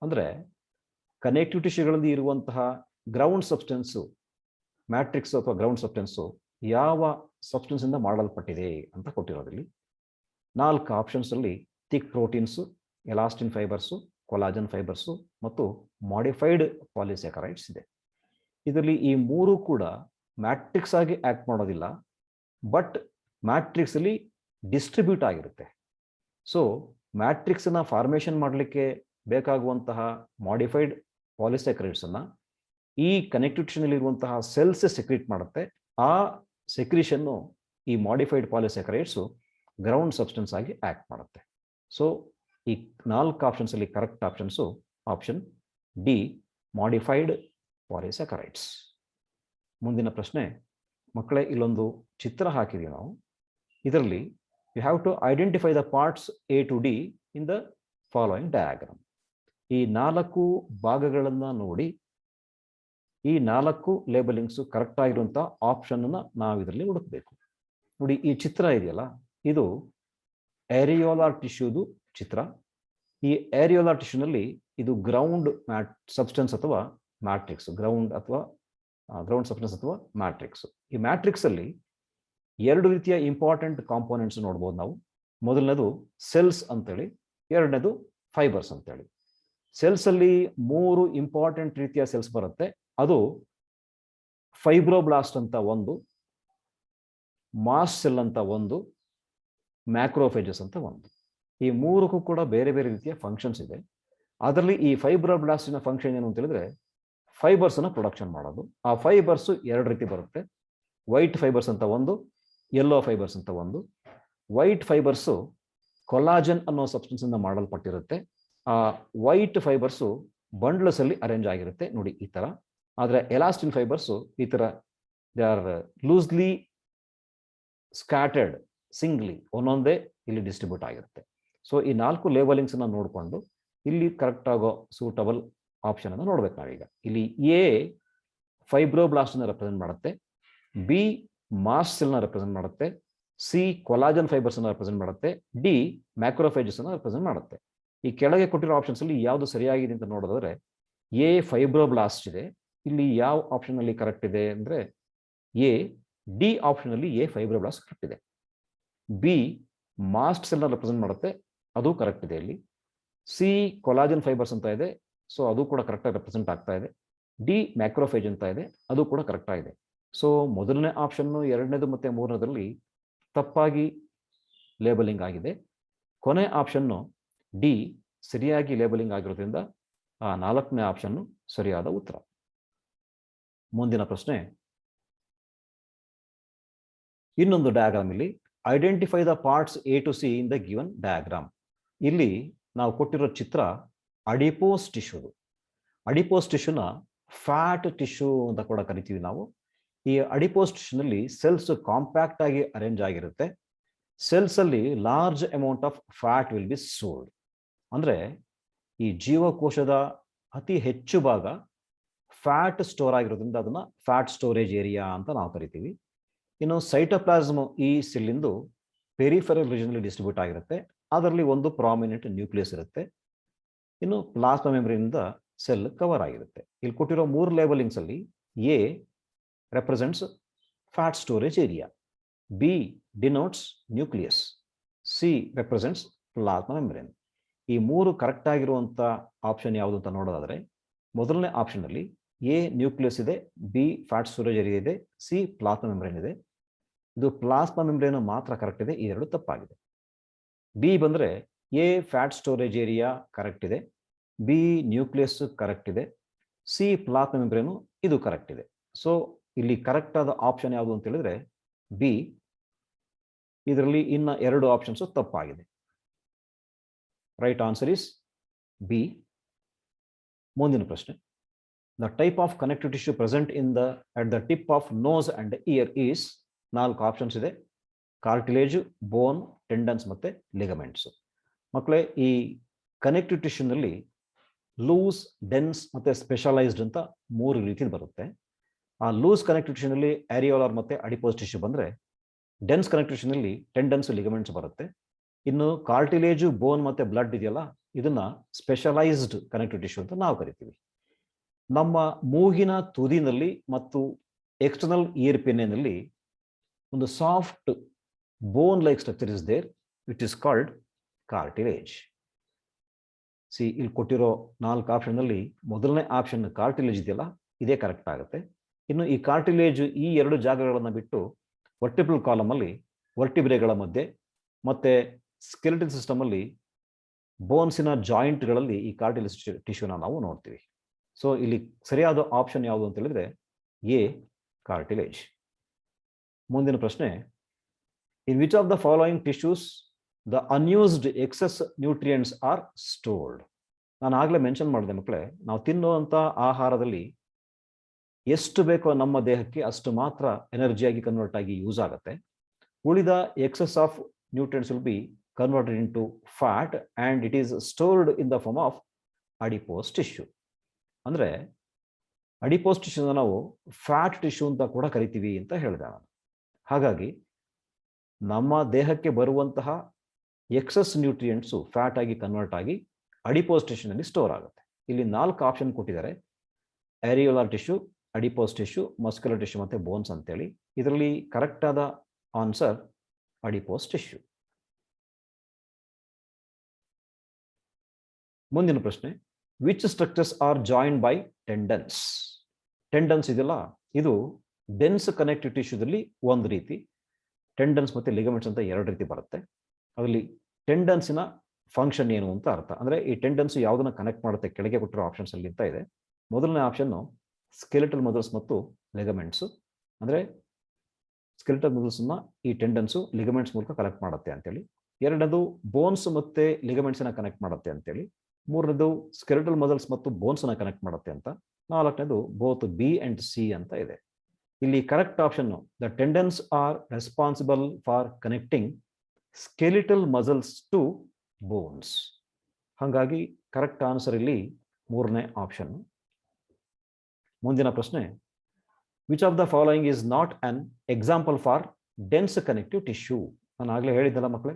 ಅಂದ್ರೆ ಕನೆಕ್ಟಿವ್ ಟಿಶ್ಯೂಗಳಲ್ಲಿ ಇರುವಂತಹ ಗ್ರೌಂಡ್ ಸಬ್ಸ್ಟೆನ್ಸು, ಮ್ಯಾಟ್ರಿಕ್ಸ್ ಅಥವಾ ಗ್ರೌಂಡ್ ಸಬ್ಸ್ಟೆನ್ಸು ಯಾವ ಸಬ್ಸ್ಟೆನ್ಸ್ ಇಂದ ಮಾಡಲ್ಪಟ್ಟಿದೆ ಅಂತ ಕೊಟ್ಟಿರೋದ್ರಲ್ಲಿ 4 ಆಪ್ಷನ್ಸ್ ಅಲ್ಲಿ thick proteins, elastin fibres, collagen fibres ಮತ್ತು ಮಾಡಿಫೈಡ್ ಪಾಲಿಸ್ಯಾಕರೈಡ್ಸ್ ಇದೆ. ಇದರಲ್ಲಿ ಈ ಮೂರು ಕೂಡ ಮ್ಯಾಟ್ರಿಕ್ಸ್ ಆಗಿ ಆಕ್ಟ್ ಮಾಡೋದಿಲ್ಲ, ಬಟ್ ಮ್ಯಾಟ್ರಿಕ್ಸ್ ಅಲ್ಲಿ ಡಿಸ್ಟ್ರಿಬ್ಯೂಟ್ ಆಗಿರುತ್ತೆ. ಸೊ ಮ್ಯಾಟ್ರಿಕ್ಸ್ ನ ಫಾರ್ಮೇಶನ್ ಮಾಡಲಿಕ್ಕೆ ಬೇಕಾಗುವಂತಹ ಮಾಡಿಫೈಡ್ ಪಾಲಿಸ್ಯಾಕರೈಡ್ಸ್ ಅನ್ನ ಈ ಕನೆಕ್ಟಿವ್ ಟಿಶ್ಯೂ ಇರುವಂತಹ ಸೆಲ್ಸ್ ಸೆಕ್ರೀಟ್ ಮಾಡುತ್ತೆ. ಆ ಸೆಕ್ರೀಷನ್ ಈ ಮಾಡಿಫೈಡ್ ಪಾಲಿಸ್ಯಾಕರೈಡ್ಸ್ ಗ್ರೌಂಡ್ ಸಬ್ಸ್ಟೆನ್ಸ್ ಆಗಿ ಆಕ್ಟ್ ಮಾಡುತ್ತೆ. ಸೊ ಈ 4 ಆಪ್ಷನ್ಸ್ ಅಲ್ಲಿ correct options option D, modified polysaccharides. ಮುಂದಿನ ಪ್ರಶ್ನೆ ಮಕ್ಕಳೇ, ಇಲ್ಲೊಂದು ಚಿತ್ರ ಹಾಕಿದೀವಿ ನಾವು. ಇದರಲ್ಲಿ you have to identify the parts A to D in the following diagram. ಈ 4 ಭಾಗಗಳನ್ನ ನೋಡಿ ಈ 4 ಲೇಬಲಿಂಗ್ಸ್ ಕರೆಕ್ಟ್ ಆಗಿರುವಂತಹ ಆಪ್ಷನ್ ಅನ್ನ ನಾವು ಇದರಲ್ಲಿ ಹುಡುಕಬೇಕು. ನೋಡಿ, ಈ ಚಿತ್ರ ಇದೆಯಲ್ಲ, ಇದು ಏರಿಯೋಲಾರ್ ಟಿಶ್ಯೂದು ಚಿತ್ರ. ಈ ಏರಿಯೋಲಾರ್ ಟಿಶ್ಯೂನಲ್ಲಿ ಇದು ಗ್ರೌಂಡ್ ಸಬ್ಸ್ಟೆನ್ಸ್ ಅಥವಾ ಮ್ಯಾಟ್ರಿಕ್ಸ್, ಗ್ರೌಂಡ್ ಸಬ್ಸ್ಟೆನ್ಸ್ ಅಥವಾ ಮ್ಯಾಟ್ರಿಕ್ಸ್. ಈ ಮ್ಯಾಟ್ರಿಕ್ಸ್ ಅಲ್ಲಿ 2 ರೀತಿಯ ಇಂಪಾರ್ಟೆಂಟ್ ಕಾಂಪೋನೆಂಟ್ಸ್ ನೋಡ್ಬೋದು ನಾವು. ಮೊದಲನೇದು ಸೆಲ್ಸ್ ಅಂತೇಳಿ, ಎರಡನೇದು ಫೈಬರ್ಸ್ ಅಂತೇಳಿ. ಸೆಲ್ಸ್ ಅಲ್ಲಿ 3 ಇಂಪಾರ್ಟೆಂಟ್ ರೀತಿಯ ಸೆಲ್ಸ್ ಬರುತ್ತೆ. ಅದು ಫೈಬ್ರೋಬ್ಲಾಸ್ಟ್ ಅಂತ ಒಂದು, ಮಾಸ್ಟ್ ಸೆಲ್ ಅಂತ ಒಂದು, ಮ್ಯಾಕ್ರೋಫೇಜಸ್ ಅಂತ ಒಂದು. ಈ 3ಕ್ಕೂ ಕೂಡ ಬೇರೆ ಬೇರೆ ರೀತಿಯ ಫಂಕ್ಷನ್ಸ್ ಇದೆ. ಅದರಲ್ಲಿ ಈ ಫೈಬ್ರೋಬ್ಲಾಸ್ಟಿನ ಫಂಕ್ಷನ್ ಏನು ಅಂತ ಹೇಳಿದ್ರೆ ಫೈಬರ್ಸ್ ಅನ್ನ ಪ್ರೊಡಕ್ಷನ್ ಮಾಡೋದು. ಆ ಫೈಬರ್ಸ್ 2 ರೀತಿ ಬರುತ್ತೆ. ವೈಟ್ ಫೈಬರ್ಸ್ ಅಂತ ಒಂದು, ಯೆಲ್ಲೋ ಫೈಬರ್ಸ್ ಅಂತ ಒಂದು. ವೈಟ್ ಫೈಬರ್ಸ್ ಕೊಲಾಜನ್ ಅನ್ನೋ ಸಬ್ಸ್ಟೆನ್ಸ್ ಇಂದ ಮಾಡಲ್ಪಟ್ಟಿರುತ್ತೆ. ಆ ವೈಟ್ ಫೈಬರ್ಸ್ ಬಂಡ್ಲಸ್ ಅಲ್ಲಿ ಅರೇಂಜ್ ಆಗಿರುತ್ತೆ, ನೋಡಿ ಈ ತರ. ಆದ್ರೆ ಎಲಾಸ್ಟಿನ್ ಫೈಬರ್ಸ್ ಈ ತರ ದೇ ಆರ್ ಲೂಸ್ಲಿ ಸ್ಕ್ಯಾಟರ್ಡ್, ಸಿಂಗ್ಲಿ ಒಂದೊಂದೇ ಇಲ್ಲಿ ಡಿಸ್ಟ್ರಿಬ್ಯೂಟ್ ಆಗಿರುತ್ತೆ. ಸೊ ಈ 4 ಲೇಬಲಿಂಗ್ಸ್ ಅನ್ನ ನೋಡಿಕೊಂಡು ಇಲ್ಲಿ ಕರೆಕ್ಟ್ ಆಗೋ ಸೂಟಬಲ್ ಆಪ್ಷನ್ ಅನ್ನು ನೋಡ್ಬೇಕು ನಾವೀಗ. ಇಲ್ಲಿ ಎ ಫೈಬ್ರೋಬ್ಲಾಸ್ಟ್ ಅನ್ನ ರೆಪ್ರೆಸೆಂಟ್ ಮಾಡುತ್ತೆ, ಬಿ ಮಾಸ್ಟ್ ಸೆಲ್ ನ ರೆಪ್ರೆಸೆಂಟ್ ಮಾಡುತ್ತೆ, ಸಿ ಕೊಲಾಜನ್ ಫೈಬರ್ಸ್ ಅನ್ನ ರೆಪ್ರೆಸೆಂಟ್ ಮಾಡುತ್ತೆ, ಡಿ ಮ್ಯಾಕ್ರೋಫೇಜಸ್ ಅನ್ನ ರೆಪ್ರೆಸೆಂಟ್ ಮಾಡುತ್ತೆ. ಈ ಕೆಳಗೆ ಕೊಟ್ಟಿರೋ ಆಪ್ಷನ್ಸ್ ಅಲ್ಲಿ ಯಾವುದು ಸರಿಯಾಗಿದೆ ಅಂತ ನೋಡಿದ್ರೆ ಎ ಫೈಬ್ರೋಬ್ಲಾಸ್ಟ್ ಇದೆ. ಇಲ್ಲಿ ಯಾವ ಆಪ್ಷನ್ ಅಲ್ಲಿ ಕರೆಕ್ಟ್ ಇದೆ ಅಂದ್ರೆ ಎ, ಡಿ ಆಪ್ಷನ್ ಅಲ್ಲಿ ಎ ಫೈಬ್ರೋಬ್ಲಾಸ್ಟ್ ಕರೆಕ್ಟ್ ಇದೆ. ಬಿ ಮಾಸ್ಟ್ ಸೆಲ್ ನ ರೆಪ್ರೆಸೆಂಟ್ ಮಾಡುತ್ತೆ, ಅದು ಕರೆಕ್ಟ್ ಇದೆ. ಇಲ್ಲಿ ಸಿ ಕೊಲಾಜನ್ ಫೈಬರ್ಸ್ ಅಂತ ಇದೆ, ಸೊ ಅದು ಕೂಡ ಕರೆಕ್ಟ್ ಆಗಿ ರೆಪ್ರೆಸೆಂಟ್ ಆಗ್ತಾ ಇದೆ. ಡಿ ಮ್ಯಾಕ್ರೋಫೇಜ್ ಅಂತ ಇದೆ, ಅದು ಕೂಡ ಕರೆಕ್ಟ್ ಆಗಿದೆ. ಸೊ ಮೊದಲನೇ ಆಪ್ಷನ್, ಎರಡನೇದು ಮತ್ತೆ ಮೂರನೇದರಲ್ಲಿ ತಪ್ಪಾಗಿ ಲೇಬಲಿಂಗ್ ಆಗಿದೆ. ಕೊನೆ ಆಪ್ಷನ್ ಡಿ ಸರಿಯಾಗಿ ಲೇಬಲಿಂಗ್ ಆಗಿರೋದ್ರಿಂದ ಆ 4ನೇ ಆಪ್ಷನ್ ಸರಿಯಾದ ಉತ್ತರ. ಮುಂದಿನ ಪ್ರಶ್ನೆ, ಇನ್ನೊಂದು ಡಯಾಗ್ರಾಮ್ ಇಲ್ಲಿ identify the parts A to C in the given diagram. ಇಲ್ಲಿ ನಾವು ಕೊಟ್ಟಿರೋ ಚಿತ್ರ ಅಡಿಪೋಸ್ ಟಿಶ್ಯೂದು. ಅಡಿಪೋಸ್ ಟಿಶ್ಯೂನ ಫ್ಯಾಟ್ ಟಿಶ್ಯೂ ಅಂತ ಕೂಡ ಕರಿತೀವಿ ನಾವು. ಈ ಅಡಿಪೋಸ್ ಟಿಶ್ಯೂನಲ್ಲಿ ಸೆಲ್ಸ್ ಕಾಂಪ್ಯಾಕ್ಟ್ ಆಗಿ ಅರೇಂಜ್ ಆಗಿರುತ್ತೆ. ಸೆಲ್ಸ್ ಅಲ್ಲಿ large amount of fat will be stored. ಅಂದ್ರೆ ಈ ಜೀವಕೋಶದ ಅತಿ ಹೆಚ್ಚು ಭಾಗ ಫ್ಯಾಟ್ ಸ್ಟೋರ್ ಆಗಿರೋದ್ರಿಂದ ಅದನ್ನ ಫ್ಯಾಟ್ ಸ್ಟೋರೇಜ್ ಏರಿಯಾ ಅಂತ ನಾವು ಕರಿತೀವಿ. ಇನ್ನು ಸೈಟೋಪ್ಲಾಸ್ಮ್ ಈ ಸೆಲ್ಲಿಂದು ಪೆರಿಫೆರಲ್ ರೀಜನ್ ಡಿಸ್ಟ್ರಿಬ್ಯೂಟ್ ಆಗಿರುತ್ತೆ. ಅದರಲ್ಲಿ ಒಂದು ಪ್ರಾಮಿನೆಂಟ್ ನ್ಯೂಕ್ಲಿಯಸ್ ಇರುತ್ತೆ. ಇನ್ನು ಪ್ಲಾಸ್ಮಾ ಮೆಂಬ್ರೇನ್ ಸೆಲ್ ಕವರ್ ಆಗಿರುತ್ತೆ. ಇಲ್ಲಿ ಕೊಟ್ಟಿರೋ 3 ಲೇಬಲಿಂಗ್ಸ್ ಅಲ್ಲಿ A represents fat storage area, B denotes nucleus, C represents plasma membrane. ಈ 3 ಕರೆಕ್ಟ್ ಆಗಿರುವಂತ ಆಪ್ಷನ್ ಯಾವುದು ಅಂತ ನೋಡೋದಾದ್ರೆ ಮೊದಲನೇ ಆಪ್ಷನ್ ಅಲ್ಲಿ ಎ ನ್ಯೂಕ್ಲಿಯಸ್ ಇದೆ, ಬಿ ಫ್ಯಾಟ್ ಸ್ಟೋರೇಜ್ ಏರಿಯಾ ಇದೆ, ಸಿ ಪ್ಲಾಸ್ಮಾ ಮೆಂಬ್ರೇನ್ ಇದೆ. ಇದು ಪ್ಲಾಸ್ಮಾ ಮೆಂಬ್ರೇನ್ ಮಾತ್ರ ಕರೆಕ್ಟ್ ಇದೆ, ಈ 2 ತಪ್ಪಾಗಿದೆ. ಬಿ ಬಂದ್ರೆ A fat storage area correct ಇದೆ, ಬಿ ನ್ಯೂಕ್ಲಿಯಸ್ ಕರೆಕ್ಟ್ ಇದೆ, ಸಿ ಪ್ಲಾಸ್ಮಾ ಮೆಂಬ್ರೇನು ಇದು ಕರೆಕ್ಟ್ ಇದೆ. ಸೊ ಇಲ್ಲಿ ಕರೆಕ್ಟ್ ಆದ ಆಪ್ಷನ್ ಯಾವುದು ಅಂತ ಹೇಳಿದ್ರೆ ಬಿ. ಇದರಲ್ಲಿ ಇನ್ನ 2 ಆಪ್ಷನ್ಸ್ ತಪ್ಪಾಗಿದೆ. Right answer is B. ಮುಂದಿನ ಪ್ರಶ್ನೆ, the type of connective tissue present in the at the tip of nose and ear is. 4 options ಇದೆ, ಕಾರ್ಟಿಲೇಜ್, ಬೋನ್, ಟೆಂಡನ್ಸ್ ಮತ್ತೆ ಲಿಗಮೆಂಟ್ಸ್. ಮಕ್ಕಳೇ, ಈ ಕನೆಕ್ಟಿವ್ ಟಿಶ್ಯೂನಲ್ಲಿ ಲೂಸ್, ಡೆನ್ಸ್ ಮತ್ತೆ ಸ್ಪೆಷಲೈಸ್ಡ್ ಅಂತ 3 ರೀತಿ ಬರುತ್ತೆ. ಆ ಲೂಸ್ ಕನೆಕ್ಟಿವ್ ಟಿಶ್ಯೂನಲ್ಲಿ ಆರಿಯೋಲಾರ್ ಮತ್ತೆ ಅಡಿಪೋಸ್ ಟಿಶ್ಯೂ ಬಂದ್ರೆ, ಡೆನ್ಸ್ ಕನೆಕ್ಟಿವ್ ಟಿಶ್ಯೂನಲ್ಲಿ ಟೆಂಡನ್ಸ್, ಲಿಗಮೆಂಟ್ಸ್ ಬರುತ್ತೆ. ಇನ್ನು ಕಾರ್ಟಿಲೇಜು, ಬೋನ್ ಮತ್ತೆ ಬ್ಲಡ್ ಇದೆಯಲ್ಲ, ಇದನ್ನ ಸ್ಪೆಷಲೈಸ್ಡ್ ಕನೆಕ್ಟಿವ್ ಟಿಶ್ಯೂ ಅಂತ ನಾವು ಕರಿತೀವಿ. ನಮ್ಮ ಮೂಗಿನ ತುದಿನಲ್ಲಿ ಮತ್ತು ಎಕ್ಸ್ಟರ್ನಲ್ ಇಯರ್ ಪಿನ್ನಲ್ಲಿ ಒಂದು soft bone like structure is there, which is called cartilage. C ಇಲ್ಲಿ ಕೊಟ್ಟಿರೋ 4 ಆಪ್ಷನ್ ಅಲ್ಲಿ ಮೊದಲನೇ ಆಪ್ಷನ್ ಕಾರ್ಟಿಲೇಜ್ ಇದೆಯಲ್ಲ, ಇದೇ ಕರೆಕ್ಟ್ ಆಗುತ್ತೆ. ಇನ್ನು ಈ ಕಾರ್ಟಿಲೇಜ್ ಈ ಎರಡು ಜಾಗಗಳನ್ನು ಬಿಟ್ಟು ವರ್ಟಿಬ್ರಲ್ ಕಾಲಮ್ ಅಲ್ಲಿ ವರ್ಟಿಬ್ರೆಗಳ ಮಧ್ಯೆ ಮತ್ತೆ ಸ್ಕೆಲಿಟಲ್ ಸಿಸ್ಟಮ್ ಅಲ್ಲಿ ಬೋನ್ಸಿನ ಜಾಯಿಂಟ್ಗಳಲ್ಲಿ ಈ ಕಾರ್ಟಿಲೇಜ್ ಟಿಶ್ಯೂನ ನಾವು ನೋಡ್ತೀವಿ. ಸೊ ಇಲ್ಲಿ ಸರಿಯಾದ ಆಪ್ಷನ್ ಯಾವುದು ಅಂತ ಹೇಳಿದ್ರೆ ಎ ಕಾರ್ಟಿಲೇಜ್. ಮುಂದಿನ ಪ್ರಶ್ನೆ, in which of the following tissues the unused excess nutrients are stored? ನಾನು ಆಗಲೇ ಮೆನ್ಷನ್ ಮಾಡಿದೆ ಮಕ್ಕಳೇ, ನಾವು ತಿನ್ನುವಂಥ ಆಹಾರದಲ್ಲಿ ಎಷ್ಟು ಬೇಕೋ ನಮ್ಮ ದೇಹಕ್ಕೆ ಅಷ್ಟು ಮಾತ್ರ ಎನರ್ಜಿಯಾಗಿ ಕನ್ವರ್ಟ್ ಆಗಿ ಯೂಸ್ ಆಗುತ್ತೆ. ಉಳಿದ excess of nutrients will be converted into fat and it is stored in the form of adipose tissue. ಅಂದರೆ ಅಡಿಪೋಸ್ ಟಿಶ್ಯೂನ ನಾವು ಫ್ಯಾಟ್ ಟಿಶ್ಯೂ ಅಂತ ಕೂಡ ಕರಿತೀವಿ ಅಂತ ಹೇಳಿದೆ ನಾನು. ಹಾಗಾಗಿ ನಮ್ಮ ದೇಹಕ್ಕೆ ಬರುವಂತಹ ಎಕ್ಸಸ್ ನ್ಯೂಟ್ರಿಯೆಂಟ್ಸು ಫ್ಯಾಟ್ ಆಗಿ ಕನ್ವರ್ಟ್ ಆಗಿ ಅಡಿಪೋಸ್ ಟಿಶ್ಯೂನಲ್ಲಿ ಸ್ಟೋರ್ ಆಗುತ್ತೆ. ಇಲ್ಲಿ 4 ಆಪ್ಷನ್ ಕೊಟ್ಟಿದ್ದಾರೆ: areolar tissue, adipose tissue, muscular tissue ಮತ್ತು ಬೋನ್ಸ್ ಅಂತೇಳಿ. ಇದರಲ್ಲಿ ಕರೆಕ್ಟ್ ಆದ ಆನ್ಸರ್ ಅಡಿಪೋಸ್ ಟಿಶ್ಯೂ. ಮುಂದಿನ ಪ್ರಶ್ನೆ, which structures are joined by tendons? Tendons ಇದೆಯಲ್ಲ, ಇದು ಡೆನ್ಸ್ ಕನೆಕ್ಟಿವ್ ಟಿಶ್ಯೂದಲ್ಲಿ ಒಂದು ರೀತಿ, ಟೆಂಡನ್ಸ್ ಮತ್ತು ಲಿಗಮೆಂಟ್ಸ್ ಅಂತ 2 ರೀತಿ ಬರುತ್ತೆ. ಅದರಲ್ಲಿ ಟೆಂಡನ್ಸಿನ ಫಂಕ್ಷನ್ ಏನು ಅಂತ ಅರ್ಥ. ಅಂದರೆ ಈ ಟೆಂಡನ್ಸ್ ಯಾವುದನ್ನ ಕನೆಕ್ಟ್ ಮಾಡುತ್ತೆ ಕೆಳಗೆ ಕೊಟ್ಟಿರೋ ಆಪ್ಷನ್ಸ್ ಅಲ್ಲಿ ಅಂತ ಇದೆ. ಮೊದಲನೇ ಆಪ್ಷನ್ನು ಸ್ಕೆಲಿಟಲ್ ಮಸಲ್ಸ್ ಮತ್ತು ಲಿಗಮೆಂಟ್ಸು. ಅಂದರೆ ಸ್ಕೆಲಿಟಲ್ ಮಸಲ್ಸ್ನ ಈ ಟೆಂಡನ್ಸು ಲಿಗಮೆಂಟ್ಸ್ ಮೂಲಕ ಕನೆಕ್ಟ್ ಮಾಡುತ್ತೆ ಅಂತೇಳಿ. ಎರಡನೇದು ಬೋನ್ಸ್ ಮತ್ತೆ ಲಿಗಮೆಂಟ್ಸ್ನ ಕನೆಕ್ಟ್ ಮಾಡುತ್ತೆ ಅಂತೇಳಿ. ಮೂರನೇದು ಸ್ಕೆಲಿಟಲ್ ಮಸಲ್ಸ್ ಮತ್ತು ಬೋನ್ಸ್ನ ಕನೆಕ್ಟ್ ಮಾಡುತ್ತೆ ಅಂತ. ನಾಲ್ಕನೇದು ಬೋತ್ ಬಿ ಅಂಡ್ ಸಿ ಅಂತ ಇದೆ. ಇಲ್ಲಿ correct option, the tendons are responsible for connecting skeletal muscles to bones. ಹಾಗಾಗಿ ಕರೆಕ್ಟ್ ಆನ್ಸರ್ ಇಲ್ಲಿ ಮೂರನೇ ಆಪ್ಷನ್. ಮುಂದಿನ ಪ್ರಶ್ನೆ, which of the following is not an example for dense connective tissue? ನಾನು ಆಗಲೇ ಹೇಳಿದ್ದಲ್ಲ ಮಕ್ಕಳೇ,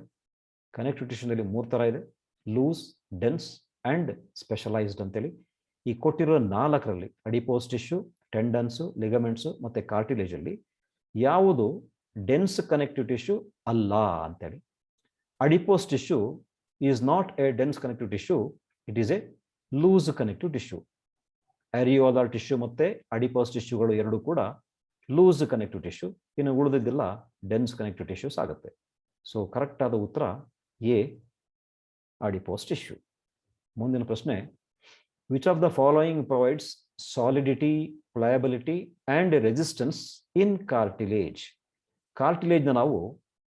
ಕನೆಕ್ಟಿವ್ ಟಿಶ್ಯೂನಲ್ಲಿ 3 ಥರ ಇದೆ: ಲೂಸ್, ಡೆನ್ಸ್ ಅಂಡ್ ಸ್ಪೆಷಲೈಸ್ಡ್ ಅಂತೇಳಿ. ಈ ಕೊಟ್ಟಿರೋ 4ರಲ್ಲಿ ಅಡಿಪೋಸ್ ಟಿಶ್ಯೂ, ಟೆಂಡನ್ಸು, ಲಿಗಮೆಂಟ್ಸು ಮತ್ತು ಕಾರ್ಟಿಲೇಜಲ್ಲಿ ಯಾವುದು ಡೆನ್ಸ್ ಕನೆಕ್ಟಿವ್ ಟಿಶ್ಯೂ ಅಲ್ಲ ಅಂತೇಳಿ. Adipose tissue is not a dense connective tissue, it is a loose connective tissue. Areolar tissue ಮತ್ತು ಅಡಿಪೋಸ್ ಟಿಶ್ಯೂಗಳು ಎರಡೂ ಕೂಡ ಲೂಸ್ ಕನೆಕ್ಟಿವ್ ಟಿಶ್ಯೂ. ಇನ್ನು ಉಳಿದಿದ್ದೆಲ್ಲ ಡೆನ್ಸ್ ಕನೆಕ್ಟಿವ್ ಟಿಶ್ಯೂಸ್ ಆಗುತ್ತೆ. ಸೊ ಕರೆಕ್ಟ್ ಆದ ಉತ್ತರ ಎ ಅಡಿಪೋಸ್ ಟಿಶ್ಯೂ. ಮುಂದಿನ ಪ್ರಶ್ನೆ, which of the following provides solidity, pliability and resistance in cartilage? ಕಾರ್ಟಿಲೇಜ್ನ ನಾವು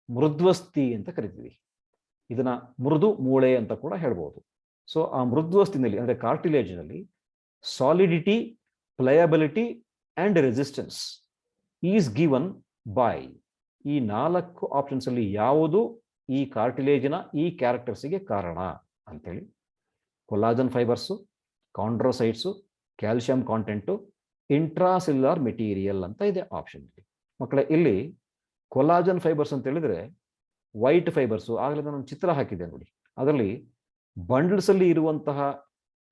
ಮೃದ್ವಸ್ಥಿ ಅಂತ ಕರಿತೀವಿ. ಇದನ್ನ ಮೃದು ಮೂಳೆ ಅಂತ ಕೂಡ ಹೇಳ್ಬೋದು. ಸೊ ಆ ಮೃದ್ವಸ್ಥಿನಲ್ಲಿ ಅಂದರೆ ಕಾರ್ಟಿಲೇಜ್ನಲ್ಲಿ solidity, pliability and resistance is given by, ಈ 4 ಆಪ್ಷನ್ಸ್ ಅಲ್ಲಿ ಯಾವುದು ಈ ಕಾರ್ಟಿಲೇಜಿನ ಈ ಕ್ಯಾರೆಕ್ಟರ್ಸಿಗೆ ಕಾರಣ ಅಂತೇಳಿ. Collagen fibres, chondrocytes, calcium content, intracellular material ಅಂತ ಇದೆ ಆಪ್ಷನ್. ಮಕ್ಕಳೇ, ಇಲ್ಲಿ ಕೊಲಾಜನ್ ಫೈಬರ್ಸ್ ಅಂತ ಹೇಳಿದ್ರೆ ವೈಟ್ ಫೈಬರ್ಸು, ಆಗಲೇ ನಾನು ಚಿತ್ರ ಹಾಕಿದ್ದೆ ನೋಡಿ. ಅದರಲ್ಲಿ ಬಂಡಲ್ಸ್ ಅಲ್ಲಿ ಇರುವಂತಹ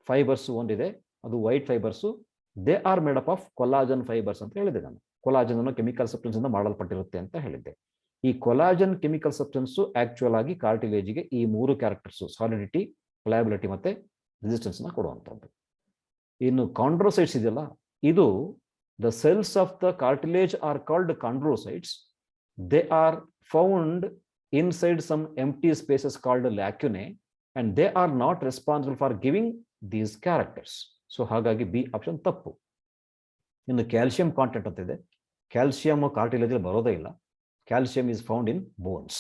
ಫೈಬರ್ಸ್ ಒಂದಿದೆ, ಅದು white fibres. They are made up of collagen fibres ಅಂತ ಹೇಳಿದೆ ನಾನು. ಕೊಲಾಜನ್ ಅನ್ನು ಕೆಮಿಕಲ್ ಸಬ್ಸ್ಟೆನ್ಸ್ ಇಂದ ಮಾಡಲ್ಪಟ್ಟಿರುತ್ತೆ ಅಂತ ಹೇಳಿದ್ದೆ. ಈ ಕೊಲಾಜನ್ ಕೆಮಿಕಲ್ ಸಬ್ಸ್ಟೆನ್ಸು ಆಕ್ಚುಯಲ್ ಆಗಿ ಕಾರ್ಟಿಲೇಜಿಗೆ ಈ 3 ಕ್ಯಾರೆಕ್ಟರ್ಸು, ಸಾಲಿಡಿಟಿ, ಪ್ಲಯಬಿಲಿಟಿ ಮತ್ತೆ ರೆಸಿಸ್ಟೆನ್ಸ್ ನ ಕೊಡುವಂಥದ್ದು. ಇನ್ನು ಕಾಂಡ್ರೋಸೈಟ್ಸ್ ಇದೆಯಲ್ಲ, ಇದು the cells of the cartilage are called chondrocytes. They are found inside some empty spaces called lacunae and they are not responsible for giving these characters. So ಹಾಗಾಗಿ B option ತಪ್ಪು. ಇನ್ನು calcium content ಅಂತ ಇದೆ, calcium cartilage ಬರೋದೇ ಇಲ್ಲ. Calcium is found in bones.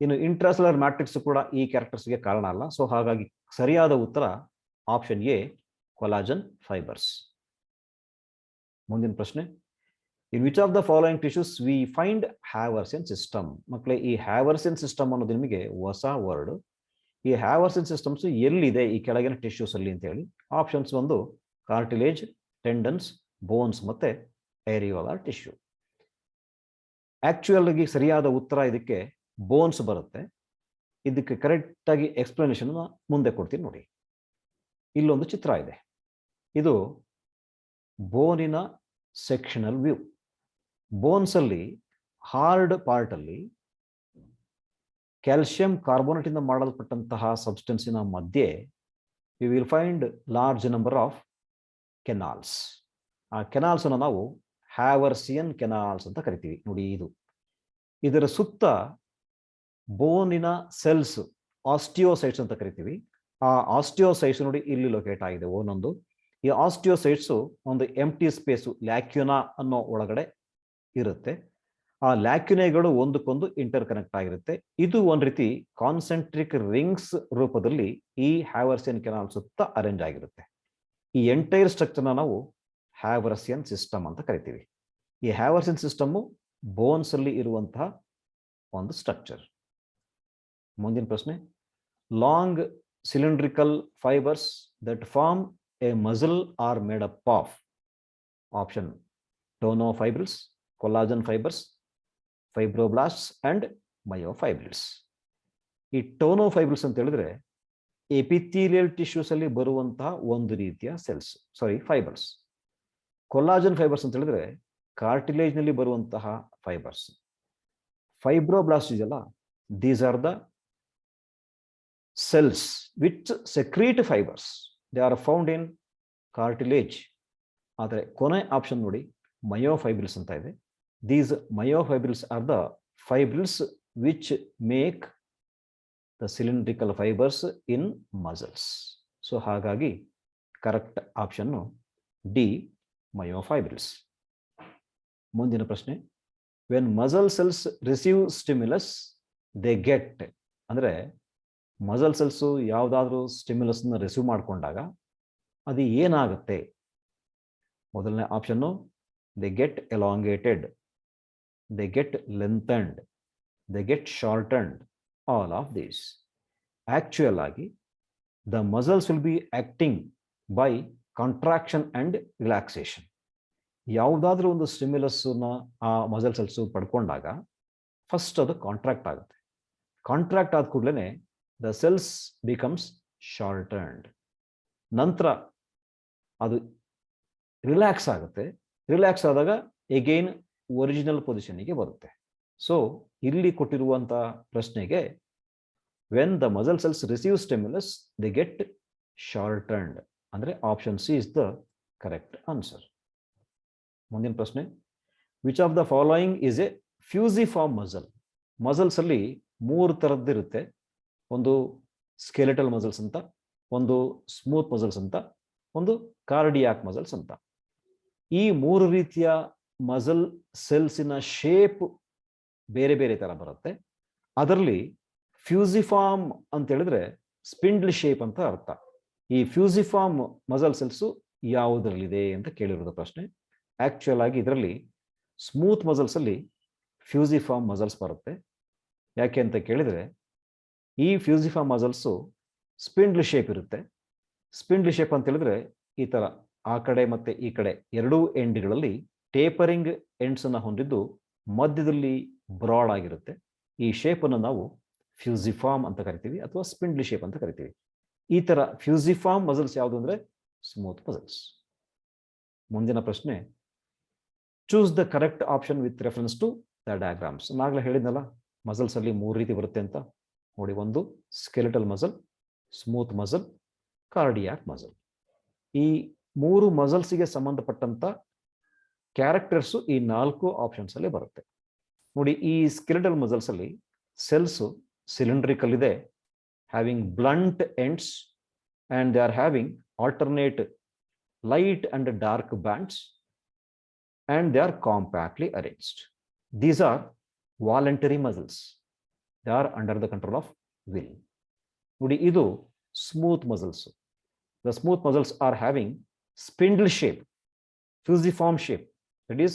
ಇನ್ನು ಇಂಟ್ರಾಸೆಲ್ಯುಲರ್ matrix ಕೂಡ ಈ ಕ್ಯಾರೆಕ್ಟರ್ಸ್ಗೆ ಕಾರಣ ಅಲ್ಲ. ಸೊ ಹಾಗಾಗಿ ಸರಿಯಾದ ಉತ್ತರ ಆಪ್ಷನ್ ಎ ಕೊಲಾಜನ್ ಫೈಬರ್ಸ್. ಮುಂದಿನ ಪ್ರಶ್ನೆ, in which of the following tissues we find Haversian system? ಮಕ್ಕಳೇ, ಈ ಹ್ಯಾವರ್ಸಿಯನ್ ಸಿಸ್ಟಮ್ ಅನ್ನೋದು ನಿಮಗೆ ಹೊಸ ವರ್ಡ್. ಈ ಹ್ಯಾವರ್ಸಿಯನ್ ಸಿಸ್ಟಮ್ಸ್ ಎಲ್ಲಿದೆ ಈ ಕೆಳಗಿನ ಟಿಶ್ಯೂಸ್ ಅಲ್ಲಿ ಅಂತ ಹೇಳಿ. ಆಪ್ಷನ್ಸ್ ಒಂದು ಕಾರ್ಟಿಲೇಜ್, ಟೆಂಡನ್ಸ್, ಬೋನ್ಸ್ ಮತ್ತೆ ಆರಿಯೋಲಾರ್ ಟಿಶ್ಯೂ. ಆಕ್ಚುಯಲ್ ಆಗಿ ಸರಿಯಾದ ಉತ್ತರ ಇದಕ್ಕೆ ಬೋನ್ಸ್ ಬರುತ್ತೆ. ಇದಕ್ಕೆ ಕರೆಕ್ಟ್ ಆಗಿ ಎಕ್ಸ್ಪ್ಲನೇಷನ್ ಮುಂದೆ ಕೊಡ್ತೀನಿ ನೋಡಿ. ಇಲ್ಲೊಂದು ಚಿತ್ರ ಇದೆ, ಇದು ಬೋನಿನ ಸೆಕ್ಷನಲ್ ವ್ಯೂ. ಬೋನ್ಸ್ ಅಲ್ಲಿ ಹಾರ್ಡ್ ಪಾರ್ಟ್ ಅಲ್ಲಿ ಕ್ಯಾಲ್ಸಿಯಂ ಕಾರ್ಬೋನೇಟ್ ಇಂದ ಮಾಡಲ್ಪಟ್ಟಂತಹ ಸಬ್ಸ್ಟೆನ್ಸಿನ ಮಧ್ಯೆ we will find large number of canals. ಆ ಕೆನಾಲ್ಸ್ ಅನ್ನು ನಾವು ಹ್ಯಾವರ್ಸಿಯನ್ ಕೆನಾಲ್ಸ್ ಅಂತ ಕರಿತೀವಿ. ನೋಡಿ ಇದರ ಸುತ್ತ ಬೋನಿನ ಸೆಲ್ಸ್ ಆಸ್ಟಿಯೋಸೈಟ್ಸ್ ಅಂತ ಕರಿತೀವಿ. ಆ ಆಸ್ಟಿಯೋಸೈಟ್ಸ್ ನೋಡಿ ಇಲ್ಲಿ ಲೊಕೇಟ್ ಆಗಿದೆ ಒಂದೊಂದು. ಈ ಆಸ್ಟಿಯೋಸೈಟ್ಸ್ ಒಂದು ಎಂಪ್ಟಿ ಸ್ಪೇಸ್ ಲ್ಯಾಕ್ಯುನಾ ಅನ್ನೋ ಒಳಗಡೆ ಇರುತ್ತೆ. ಆ ಲ್ಯಾಕ್ಯುನೆಗಳು ಒಂದಕ್ಕೊಂದು ಇಂಟರ್ ಕನೆಕ್ಟ್ ಆಗಿರುತ್ತೆ. ಇದು ಒಂದ್ ರೀತಿ ಕಾನ್ಸೆಂಟ್ರಿಕ್ ರಿಂಗ್ಸ್ ರೂಪದಲ್ಲಿ ಈ ಹ್ಯಾವರ್ಸಿಯನ್ ಕೆನಾಲ್ ಸುತ್ತ ಅರೇಂಜ್ ಆಗಿರುತ್ತೆ. ಈ ಎಂಟೈರ್ ಸ್ಟ್ರಕ್ಚರ್ನ ನಾವು ಹ್ಯಾವರ್ಸಿಯನ್ ಸಿಸ್ಟಮ್ ಅಂತ ಕರಿತೀವಿ. ಈ ಹ್ಯಾವರ್ಸಿಯನ್ ಸಿಸ್ಟಮ್ ಬೋನ್ಸ್ ಅಲ್ಲಿ ಇರುವಂತಹ ಒಂದು ಸ್ಟ್ರಕ್ಚರ್. ಮುಂದಿನ ಪ್ರಶ್ನೆ, long cylindrical fibres that form a muscle are made up of. Option tonofibrils, collagen fibres, fibroblasts and myofibrils. ಈ ಟೋನೋಫೈಬ್ರಿಲ್ಸ್ ಅಂತ ಹೇಳಿದ್ರೆ ಎಪಿಥೀಲಿಯಲ್ ಟಿಶ್ಯೂಸ್ ಅಲ್ಲಿ ಬರುವಂತಹ ಒಂದು ರೀತಿಯ ಸೆಲ್ಸ್, ಫೈಬರ್ಸ್. ಕೊಲಾಜನ್ ಫೈಬರ್ಸ್ ಅಂತ ಹೇಳಿದ್ರೆ ಕಾರ್ಟಿಲೇಜ್ ನಲ್ಲಿ ಬರುವಂತಹ ಫೈಬರ್ಸ್. ಫೈಬ್ರೋಬ್ಲಾಸ್ಟ್ ಇದೆಯಲ್ಲ, these are the cells which secrete fibers. They are found in cartilage. ಆದರೆ ಕೊನೆ ಆಪ್ಷನ್ ನೋಡಿ ಮಯೋಫೈಬ್ರಿಲ್ಸ್ ಅಂತ ಇದೆ. These myofibrils are the fibrils which make the cylindrical fibers in muscles. So ಹಾಗಾಗಿ ಕರೆಕ್ಟ್ ಆಪ್ಷನ್ ಡಿ, ಮಯೋಫೈಬ್ರಿಲ್ಸ್. ಮುಂದಿನ ಪ್ರಶ್ನೆ, when muscle cells receive stimulus they get, ಅಂದ್ರೆ muscle cells ಯಾವುದಾದ್ರೂ ಸ್ಟಿಮ್ಯುಲಸ್ನ ರಿಸೀವ್ ಮಾಡಿಕೊಂಡಾಗ ಅದು ಏನಾಗುತ್ತೆ? ಮೊದಲನೇ ಆಪ್ಷನ್ನು they get elongated, they get lengthened, they get shortened, all of these. Actual ಆಗಿ the muscles will be acting by contraction and relaxation. ಯಾವುದಾದ್ರೂ ಒಂದು ಸ್ಟಿಮ್ಯುಲಸ್ನ ಆ ಮಸಲ್ ಸೆಲ್ಸ್ ಪಡ್ಕೊಂಡಾಗ ಫಸ್ಟ್ ಅದು ಕಾಂಟ್ರಾಕ್ಟ್ ಆಗುತ್ತೆ. ಕಾಂಟ್ರಾಕ್ಟ್ ಆದ ಕೂಡಲೇ the cells becomes shortened. ನಂತರ ಅದು ರಿಲ್ಯಾಕ್ಸ್ ಆಗುತ್ತೆ. ರಿಲ್ಯಾಕ್ಸ್ ಆದಾಗ ಎಗೈನ್ ಒರಿಜಿನಲ್ ಪೊಸಿಷನ್ಗೆ ಬರುತ್ತೆ. ಸೊ ಇಲ್ಲಿ ಕೊಟ್ಟಿರುವಂತಹ ಪ್ರಶ್ನೆಗೆ when the muscle cells receive stimulus they get shortened, ಅಂದ್ರೆ option C is the correct answer. ಮುಂದಿನ ಪ್ರಶ್ನೆ, which of the following is a fusiform muscle? Muscles ಅಲ್ಲಿ 3 ತರದ್ದಿರುತ್ತೆ. ಒಂದು ಸ್ಕೆಲೆಟಲ್ ಮಸಲ್ಸ್ ಅಂತ, ಒಂದು ಸ್ಮೂತ್ ಮಸಲ್ಸ್ ಅಂತ, ಒಂದು ಕಾರ್ಡಿಯಾಕ್ ಮಸಲ್ಸ್ ಅಂತ. ಈ 3 ರೀತಿಯ ಮಸಲ್ ಸೆಲ್ಸಿನ ಶೇಪ್ ಬೇರೆ ಬೇರೆ ತರ ಬರುತ್ತೆ. ಅದರಲ್ಲಿ ಫ್ಯೂಸಿಫಾರ್ಮ್ ಅಂತ ಹೇಳಿದ್ರೆ ಸ್ಪಿಂಡ್ಲ್ ಶೇಪ್ ಅಂತ ಅರ್ಥ. ಈ ಫ್ಯೂಸಿಫಾರ್ಮ್ ಮಸಲ್ ಸೆಲ್ಸ್ ಯಾವುದರಲ್ಲಿದೆ ಅಂತ ಕೇಳಿರೋದು ಪ್ರಶ್ನೆ. ಆಕ್ಚುಯಲ್ ಆಗಿ ಇದರಲ್ಲಿ ಸ್ಮೂತ್ ಮಸಲ್ಸ್ ಅಲ್ಲಿ ಫ್ಯೂಸಿಫಾರ್ಮ್ ಮಸಲ್ಸ್ ಬರುತ್ತೆ. ಯಾಕೆ ಅಂತ ಕೇಳಿದ್ರೆ ಈ ಫ್ಯೂಸಿಫಾರ್ಮ್ ಮಸಲ್ಸು ಸ್ಪಿಂಡ್ಲ್ ಶೇಪ್ ಇರುತ್ತೆ. ಸ್ಪಿಂಡ್ಲ್ ಶೇಪ್ ಅಂತ ಹೇಳಿದ್ರೆ ಈ ತರ ಆ ಕಡೆ ಮತ್ತೆ ಈ ಕಡೆ ಎರಡೂ ಎಂಡ್ಗಳಲ್ಲಿ ಟೇಪರಿಂಗ್ ಎಂಡ್ಸ್ ಅನ್ನ ಹೊಂದಿದ್ದು ಮಧ್ಯದಲ್ಲಿ ಬ್ರಾಡ್ ಆಗಿರುತ್ತೆ. ಈ ಶೇಪ್ ಅನ್ನು ನಾವು ಫ್ಯೂಸಿಫಾರ್ಮ್ ಅಂತ ಕರಿತೀವಿ ಅಥವಾ ಸ್ಪಿಂಡ್ಲ್ ಶೇಪ್ ಅಂತ ಕರಿತೀವಿ. ಈ ತರ ಫ್ಯೂಸಿಫಾರ್ಮ್ ಮಸಲ್ಸ್ ಯಾವುದು ಅಂದ್ರೆ ಸ್ಮೂತ್ ಮಸಲ್ಸ್. ಮುಂದಿನ ಪ್ರಶ್ನೆ, choose the correct option with reference to the diagrams. ನಾಗಲೇ ಹೇಳಿದ್ನಲ್ಲ ಮಸಲ್ಸ್ ಅಲ್ಲಿ 3 ರೀತಿ ಬರುತ್ತೆ ಅಂತ ನೋಡಿ. ಒಂದು skeletal muscle, smooth muscle, cardiac muscle. ಈ 3 ಮಸಲ್ಸ್ಗೆ ಸಂಬಂಧಪಟ್ಟಂತ ಕ್ಯಾರೆಕ್ಟರ್ಸ್ ಈ 4 ಆಪ್ಷನ್ಸ್ ಅಲ್ಲಿ ಬರುತ್ತೆ ನೋಡಿ. ಈ ಸ್ಕೆಲೆಟಲ್ ಮಸಲ್ಸ್ ಅಲ್ಲಿ ಸೆಲ್ಸ್ ಸಿಲಿಂಡ್ರಿಕಲ್ ಇದೆ, having blunt ends and they are having alternate light and dark bands and they are compactly arranged. These are voluntary muscles. They are under the control of will. ನೋಡಿ ಇದು smooth muscles. The smooth muscles are having spindle shape, fusiform shape, that is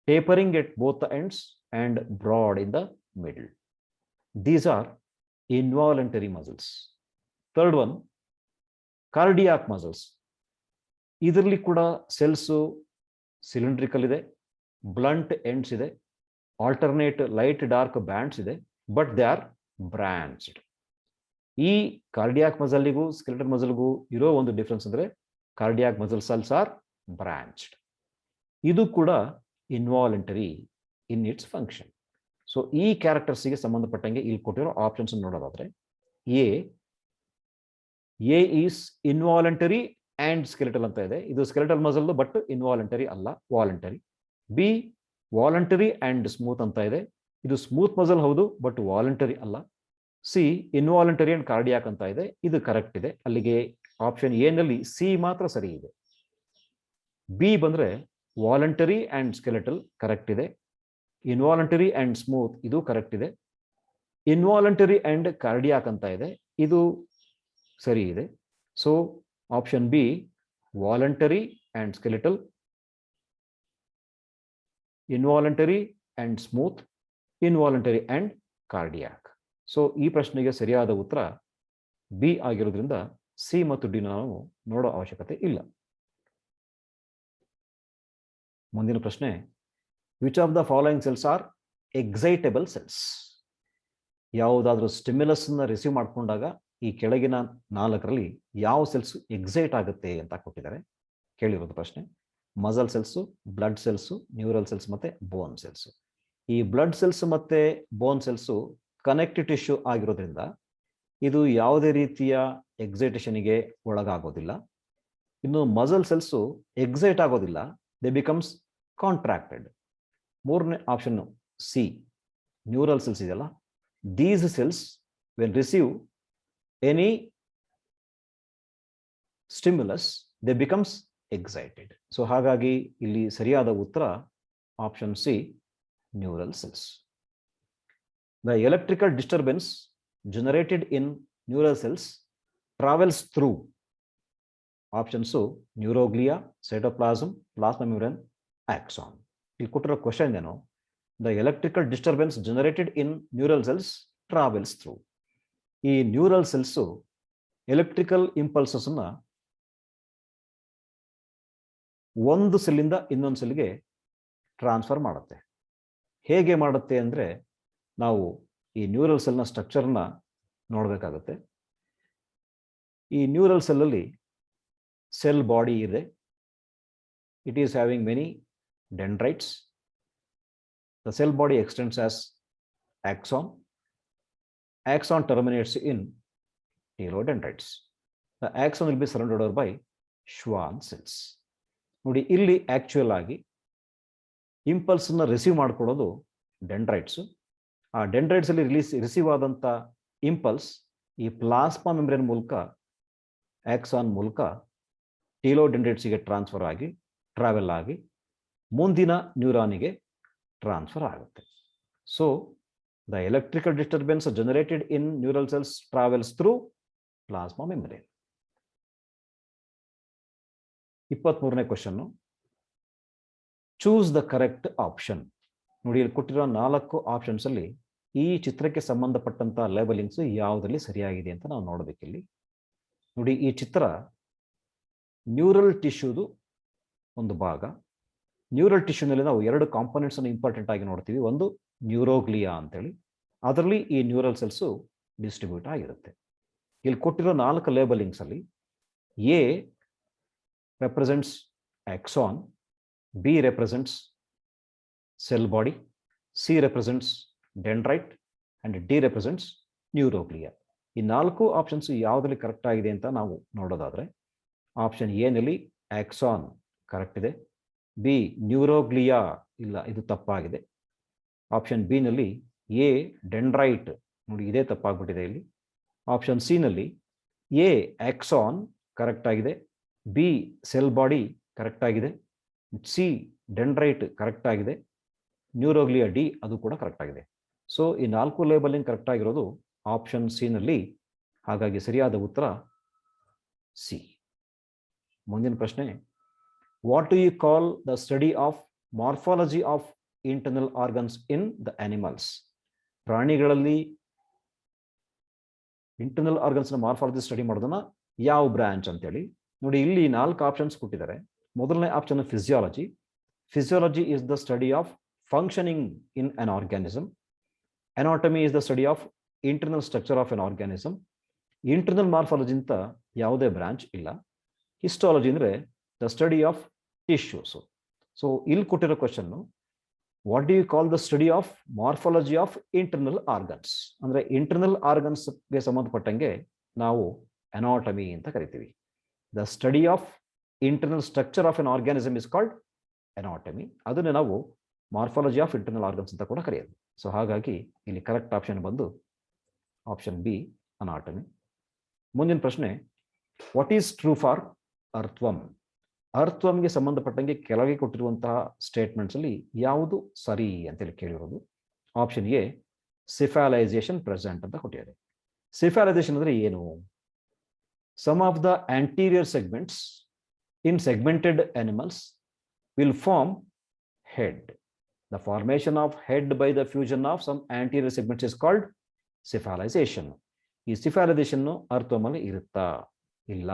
tapering at both the ends and broad in the middle. These are involuntary muscles. Third one, cardiac muscles. ಇದರಲ್ಲಿ ಕೂಡ cells cylindrical ಇದೆ, blunt ends ಇದೆ, alternate light dark bands ಇದೆ, but they are branched. ಈ cardiac ಮಸಲ್ಗೂ skeletal ಮಸಲ್ಗೂ ಇರೋ ಒಂದು difference ಅಂದ್ರೆ cardiac muscle cells R branched. ಇದು ಕೂಡ involuntary in its function. So ಈ ಕ್ಯಾರೆಕ್ಟರ್ಸ್ಗೆ ಸಂಬಂಧಪಟ್ಟಂಗೆ ಇಲ್ಲಿ ಕೊಟ್ಟಿರೋ ಆಪ್ಷನ್ಸ್ ನೋಡೋದಾದ್ರೆ A is involuntary and skeletal ಅಂತ ಇದೆ. ಇದು ಸ್ಕೆಲಿಟಲ್ ಮಸಲ್ ಬಟ್ ಇನ್ವಾಲಂಟರಿ ಅಲ್ಲ, voluntary. B voluntary and smooth ಅಂತ ಇದೆ. ಇದು ಸ್ಮೂತ್ ಮಸಲ್ ಹೌದು ಬಟ್ ವಾಲಂಟರಿ ಅಲ್ಲ. ಸಿ ಇನ್ವಾಲಂಟರಿ ಅಂಡ್ ಕಾರ್ಡಿಯಾಕ್ ಅಂತ ಇದೆ. ಇದು ಕರೆಕ್ಟ್ ಇದೆ. ಅಲ್ಲಿಗೆ ಆಪ್ಷನ್ ಎ ನಲ್ಲಿ ಸಿ ಮಾತ್ರ ಸರಿ ಇದೆ. ಬಿ ಬಂದ್ರೆ ವಾಲಂಟರಿ ಆ್ಯಂಡ್ ಸ್ಕೆಲಿಟಲ್ ಕರೆಕ್ಟ್ ಇದೆ. ಇನ್ವಾಲಂಟರಿ ಆ್ಯಂಡ್ ಸ್ಮೂತ್ ಇದು ಕರೆಕ್ಟ್ ಇದೆ. ಇನ್ವಾಲಂಟರಿ ಆ್ಯಂಡ್ ಕಾರ್ಡಿಯಾಕ್ ಅಂತ ಇದೆ. ಇದು ಸರಿ ಇದೆ. So option B voluntary and skeletal, involuntary and smooth, involuntary and cardiac. So ಈ ಪ್ರಶ್ನೆಗೆ ಸರಿಯಾದ ಉತ್ತರ ಬಿ ಆಗಿರೋದ್ರಿಂದ ಸಿ ಮತ್ತು ಡಿ ನಾವು ನೋಡೋ ಅವಶ್ಯಕತೆ ಇಲ್ಲ. ಮುಂದಿನ ಪ್ರಶ್ನೆ, which of the following cells are excitable cells? ಯಾವುದಾದ್ರೂ ಸ್ಟಿಮ್ಯುಲಸ್ ಅನ್ನ ರಿಸೀವ್ ಮಾಡಿಕೊಂಡಾಗ ಈ ಕೆಳಗಿನ 4ರಲ್ಲಿ ಯಾವ ಸೆಲ್ಸ್ ಎಕ್ಸೈಟ್ ಆಗುತ್ತೆ ಅಂತ ಕೊಟ್ಟಿದ್ದಾರೆ. ಕೇಳಿರೋದು ಪ್ರಶ್ನೆ. Muscle cells, blood cells, neural cells ಮತ್ತೆ ಬೋನ್ ಸೆಲ್ಸ್. ಈ ಬ್ಲಡ್ ಸೆಲ್ಸ್ ಮತ್ತೆ ಬೋನ್ ಸೆಲ್ಸು ಕನೆಕ್ಟಿವ್ ಟಿಶ್ಯೂ ಆಗಿರೋದ್ರಿಂದ ಇದು ಯಾವುದೇ ರೀತಿಯ ಎಕ್ಸೈಟೇಷನ್ಗೆ ಒಳಗಾಗೋದಿಲ್ಲ. ಇನ್ನು ಮಸಲ್ ಸೆಲ್ಸು ಎಕ್ಸೈಟ್ ಆಗೋದಿಲ್ಲ, ದೇ ಬಿಕಮ್ಸ್ ಕಾಂಟ್ರಾಕ್ಟೆಡ್. ಮೂರನೇ ಆಪ್ಷನ್ ಸಿ ನ್ಯೂರಲ್ ಸೆಲ್ಸ್ ಇದೆಯಲ್ಲ, these cells when receive any stimulus they becomes excited. So ಹಾಗಾಗಿ ಇಲ್ಲಿ ಸರಿಯಾದ ಉತ್ತರ option C neural cells. The electrical disturbance generated in neural cells travels through options neuroglia, cytoplasm, plasma membrane, axon. ಇಲ್ಲಿ ಕೊಟ್ಟಿರೋ question ಏನು? The electrical disturbance generated in neural cells travels through. ಈ neural cells electrical impulses ಅನ್ನ ಒಂದು ಸೆಲ್ಲಿಂದ ಇನ್ನೊಂದು ಸೆಲ್ಗೆ transfer ಮಾಡುತ್ತೆ. ಹೇಗೆ ಮಾಡುತ್ತೆ ಅಂದ್ರೆ ನಾವು ಈ ನ್ಯೂರಲ್ ಸೆಲ್ನ ಸ್ಟ್ರಕ್ಚರ್ನ ನೋಡಬೇಕಾಗುತ್ತೆ. ಈ ನ್ಯೂರಲ್ ಸೆಲ್ ಅಲ್ಲಿ ಸೆಲ್ ಬಾಡಿ ಇದೆ. It is having many dendrites. The cell body extends as axon. Axon terminates in telodendrites. The axon will be surrounded by Schwann cells. ನೋಡಿ, ಇಲ್ಲಿ ಆಕ್ಚುಯಲ್ ಆಗಿ ಇಂಪಲ್ಸ್ ಅನ್ನ ರಿಸೀವ್ ಮಾಡ್ಕೊಳ್ಳೋದು ಡೆಂಡ್ರೈಟ್ಸ್. ಆ dendrites ಅಲ್ಲಿ receive ಆದಂಥ impulse ಈ ಪ್ಲಾಸ್ಮಾ ಮೆಂಬ್ರೇನ್ ಮೂಲಕ, ಆಕ್ಸಾನ್ ಮೂಲಕ ಟೀಲೋಡೆಂಡ್ರೈಟ್ಸ್ಗೆ ಟ್ರಾನ್ಸ್ಫರ್ ಆಗಿ, ಟ್ರಾವೆಲ್ ಆಗಿ ಮುಂದಿನ ನ್ಯೂರಾನಿಗೆ ಟ್ರಾನ್ಸ್ಫರ್ ಆಗುತ್ತೆ. So the electrical disturbance generated in neural cells travels through plasma membrane. 23ನೇ question, choose the correct option. ನೋಡಿ, ಇಲ್ಲಿ ಕೊಟ್ಟಿರೋ 4 ಆಪ್ಷನ್ಸ್ ಅಲ್ಲಿ ಈ ಚಿತ್ರಕ್ಕೆ ಸಂಬಂಧಪಟ್ಟಂತ ಲೇಬಲಿಂಗ್ಸ್ ಯಾವುದರಲ್ಲಿ ಸರಿಯಾಗಿದೆ ಅಂತ ನಾವು ನೋಡಬೇಕಿಲ್ಲಿ. ನೋಡಿ, ಈ ಚಿತ್ರ ನ್ಯೂರಲ್ ಟಿಶ್ಯೂದು ಒಂದು ಭಾಗ. ನ್ಯೂರಲ್ ಟಿಶ್ಯೂನಲ್ಲಿ ನಾವು 2 ಕಾಂಪೊನೆಂಟ್ಸ್ ಅನ್ನು ಇಂಪಾರ್ಟೆಂಟ್ ಆಗಿ ನೋಡ್ತೀವಿ. ಒಂದು ನ್ಯೂರೋಗ್ಲಿಯಾ ಅಂತೇಳಿ, ಅದರಲ್ಲಿ ಈ ನ್ಯೂರಲ್ ಸೆಲ್ಸು ಡಿಸ್ಟ್ರಿಬ್ಯೂಟ್ ಆಗಿರುತ್ತೆ. ಇಲ್ಲಿ ಕೊಟ್ಟಿರೋ 4 ಲೇಬಲಿಂಗ್ಸ್ ಅಲ್ಲಿ A represents axon, B represents cell body, C represents dendrite and D represents neuroglia. ಈ 4 ಆಪ್ಷನ್ಸ್ ಯಾವುದರಲ್ಲಿ ಕರೆಕ್ಟ್ ಆಗಿದೆ ಅಂತ ನಾವು ನೋಡೋದಾದ್ರೆ, ಆಪ್ಷನ್ ಎ ನಲ್ಲಿ ಆಕ್ಸಾನ್ ಕರೆಕ್ಟ್ ಇದೆ. ಬಿ ನ್ಯೂರೋಗ್ಲಿಯಾ ಇಲ್ಲ, ಇದು ತಪ್ಪಾಗಿದೆ. ಆಪ್ಷನ್ ಬಿ ನಲ್ಲಿ ಎ ಡೆಂಡ್ರೈಟ್, ನೋಡಿ ಇದೇ ತಪ್ಪಾಗ್ಬಿಟ್ಟಿದೆ ಇಲ್ಲಿ. ಆಪ್ಷನ್ ಸಿ ನಲ್ಲಿ ಎ ಆಕ್ಸಾನ್ ಕರೆಕ್ಟ್ ಆಗಿದೆ, ಬಿ ಸೆಲ್ ಬಾಡಿ ಕರೆಕ್ಟ್ ಆಗಿದೆ, ಸಿ ಡೆಂಡ್ರೈಟ್ ಕರೆಕ್ಟ್ ಆಗಿದೆ, ನ್ಯೂರೋಗ್ಲಿಯಾ ಡಿ ಅದು ಕೂಡ ಕರೆಕ್ಟ್ ಆಗಿದೆ. ಸೊ ಈ 4 ಲೇಬಲಿಂಗ್ ಕರೆಕ್ಟ್ ಆಗಿರೋದು ಆಪ್ಷನ್ ಸಿ ನಲ್ಲಿ. ಹಾಗಾಗಿ ಸರಿಯಾದ ಉತ್ತರ ಸಿ. ಮುಂದಿನ ಪ್ರಶ್ನೆ, what do you call the study of morphology of internal organs in the animals? ಪ್ರಾಣಿಗಳಲ್ಲಿ ಇಂಟರ್ನಲ್ ಆರ್ಗನ್ಸ್ ನ ಮಾರ್ಫಾಲಜಿ ಸ್ಟಡಿ ಮಾಡೋದನ್ನ ಯಾವ ಬ್ರಾಂಚ್ ಅಂತೇಳಿ. ನೋಡಿ, ಇಲ್ಲಿ 4 ಆಪ್ಷನ್ಸ್ ಕೊಟ್ಟಿದ್ದಾರೆ. ಮೊದಲನೇ option physiology. Physiology is the study of functioning in an organism. Anatomy is the study of internal structure of an organism. Internal morphology ಅಂತ ಯಾವುದೇ ಬ್ರಾಂಚ್ ಇಲ್ಲ. ಹಿಸ್ಟಾಲಜಿ ಅಂದ್ರೆ the study of tissues. So ಇಲ್ಲಿ ಕೊಟ್ಟಿರೋ question, what do you call the study of morphology of internal organs? ಅಂದ್ರೆ internal ಆರ್ಗನ್ಸ್ಗೆ ಸಂಬಂಧಪಟ್ಟಂಗೆ ನಾವು ಅನಾಟಮಿ ಅಂತ ಕರಿತೀವಿ. The study of internal structure of an organism is called anatomy. ಅದನ್ನೇ ನಾವು ಮಾರ್ಫಾಲಜಿ ಆಫ್ ಇಂಟರ್ನಲ್ ಆರ್ಗನ್ಸ್ ಅಂತ ಕೂಡ ಕರೆಯೋದು. ಸೊ ಹಾಗಾಗಿ ಇಲ್ಲಿ ಕರೆಕ್ಟ್ ಆಪ್ಷನ್ ಬಂದು ಆಪ್ಷನ್ ಬಿ, ಅನಾಟಮಿ. ಮುಂದಿನ ಪ್ರಶ್ನೆ, what is true for earthworm? ಅರ್ಥ್ವಮ್ಗೆ ಸಂಬಂಧಪಟ್ಟಂಗೆ ಕೆಳಗೆ ಕೊಟ್ಟಿರುವಂತಹ ಸ್ಟೇಟ್ಮೆಂಟ್ಸ್ ಅಲ್ಲಿ ಯಾವುದು ಸರಿ ಅಂತೇಳಿ ಕೇಳಿರೋದು. ಆಪ್ಷನ್ ಎ, ಸಿಫಾಲೈಸೇಷನ್ ಪ್ರೆಸೆಂಟ್ ಅಂತ ಕೊಟ್ಟಿದ್ದಾರೆ. ಸಿಫಾಲೈಸೇಷನ್ ಅಂದ್ರೆ ಏನು? Some of the anterior segments in segmented animals will form head. The formation of head by the fusion of some anterior segments is called cephalization. ಈ ಸಿಫಾಲೈಸೇಷನ್ ಅರ್ಥ್ವಮ್ ಅಲ್ಲಿ ಇರುತ್ತಾ? ಇಲ್ಲ,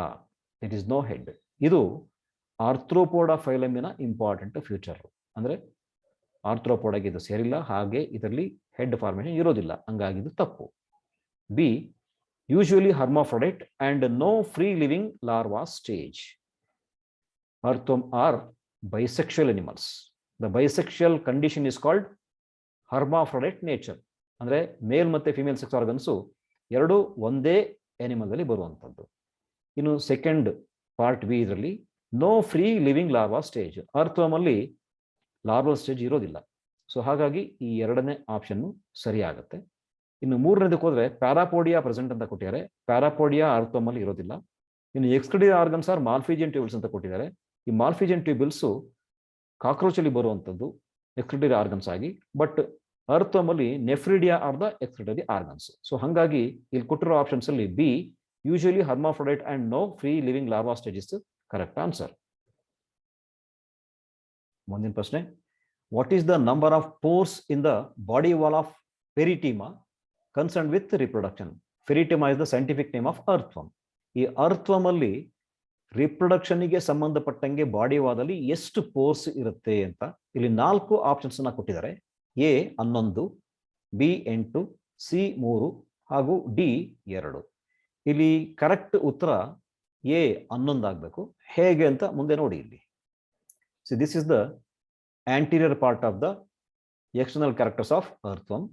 ಇಟ್ ಇಸ್ ನೋ ಹೆಡ್. ಇದು Arthropoda ಫೈಲಮಿನ important future. ಅಂದ್ರೆ ಆರ್ಥ್ರೋಪೋಡಾಗೆ ಇದು ಸೇರಿಲ್ಲ, ಹಾಗೆ ಇದರಲ್ಲಿ ಹೆಡ್ ಫಾರ್ಮೇಷನ್ ಇರೋದಿಲ್ಲ, ಹಂಗಾಗಿ ಇದು ತಪ್ಪು. B, usually hermaphrodite and no free living larva stage. Earthworm are bisexual animals. The bisexual condition is called hermaphrodite nature. ಅಂದ್ರೆ ಮೇಲ್ ಮತ್ತೆ ಫಿಮೇಲ್ ಸೆಕ್ಸ್ ಆರ್ಗನ್ಸು ಎರಡು ಒಂದೇ ಅನಿಮಲ್ ಅಲ್ಲಿ ಬರುವಂತದ್ದು. ಇನ್ನು ಸೆಕೆಂಡ್ ಪಾರ್ಟ್ ಬಿ, ಇದರಲ್ಲಿ no free living larva stage. Earthworm ಅಲ್ಲಿ larval stage ಇರೋದಿಲ್ಲ. ಸೊ ಹಾಗಾಗಿ ಈ ಎರಡನೇ ಆಪ್ಷನ್ ಸರಿ ಆಗುತ್ತೆ. ಇನ್ನು ಮೂರನೇದಕ್ಕೆ ಹೋದ್ರೆ ಪ್ಯಾರಾಪೋಡಿಯಾ ಪ್ರೆಸೆಂಟ್ ಅಂತ ಕೊಟ್ಟಿದ್ದಾರೆ. ಪ್ಯಾರಾಪೋಡಿಯಾ ಅರ್ಥ್ವಮ್ ಅಲ್ಲಿ ಇರೋದಿಲ್ಲ. ಇನ್ನು ಎಕ್ಸ್ಕ್ಲೂಡಿವ್ ಆರ್ಗನ್ಸ್ ಆರ್ ಮಾಲ್ಫಿಜಿಯನ್ ಟ್ಯೂಬಲ್ಸ್ ಅಂತ ಕೊಟ್ಟಿದ್ದಾರೆ. ಈ ಮಾಲ್ಫಿಜಿಯನ್ ಟ್ಯೂಬಲ್ಸು ಕಾಕ್ರೋಚ್ ಅಲ್ಲಿ ಬರುವಂಥದ್ದು ಎಕ್ಸ್ಕ್ರಿಟರಿ ಆರ್ಗನ್ಸ್ ಆಗಿ, ಬಟ್ ಅರ್ಥ್ವಮ್ ಅಲ್ಲಿ nephridia are the excretory organs. So ಹಾಗಾಗಿ ಇಲ್ಲಿ ಕೊಟ್ಟಿರೋ ಆಪ್ಷನ್ಸ್ ಅಲ್ಲಿ B, usually hermaphrodite and no free living larva stage is correct answer. ಮುಂದಿನ ಪ್ರಶ್ನೆ, what is the number of pores in the body wall of Pheretima concern with reproduction? Pheretima is the scientific name of earthworm. ಈ earthworm ಅಲ್ಲಿ ರಿಪ್ರೊಡಕ್ಷನ್ಗೆ ಸಂಬಂಧಪಟ್ಟಂಗೆ body ವಾದಲ್ಲಿ ಎಷ್ಟು force ಇರುತ್ತೆ ಅಂತ ಇಲ್ಲಿ 4 options ಅನ್ನ ಕೊಟ್ಟಿದ್ದಾರೆ. ಎ 11, ಬಿ 8, ಸಿ 3 ಹಾಗೂ ಡಿ 2. ಇಲ್ಲಿ ಕರೆಕ್ಟ್ ಉತ್ತರ ಎ 11 ಆಗಬೇಕು. ಹೇಗೆ ಅಂತ ಮುಂದೆ ನೋಡಿ. ಇಲ್ಲಿ see this is the anterior part of the external characters of ಅರ್ಥ್ವಮ್.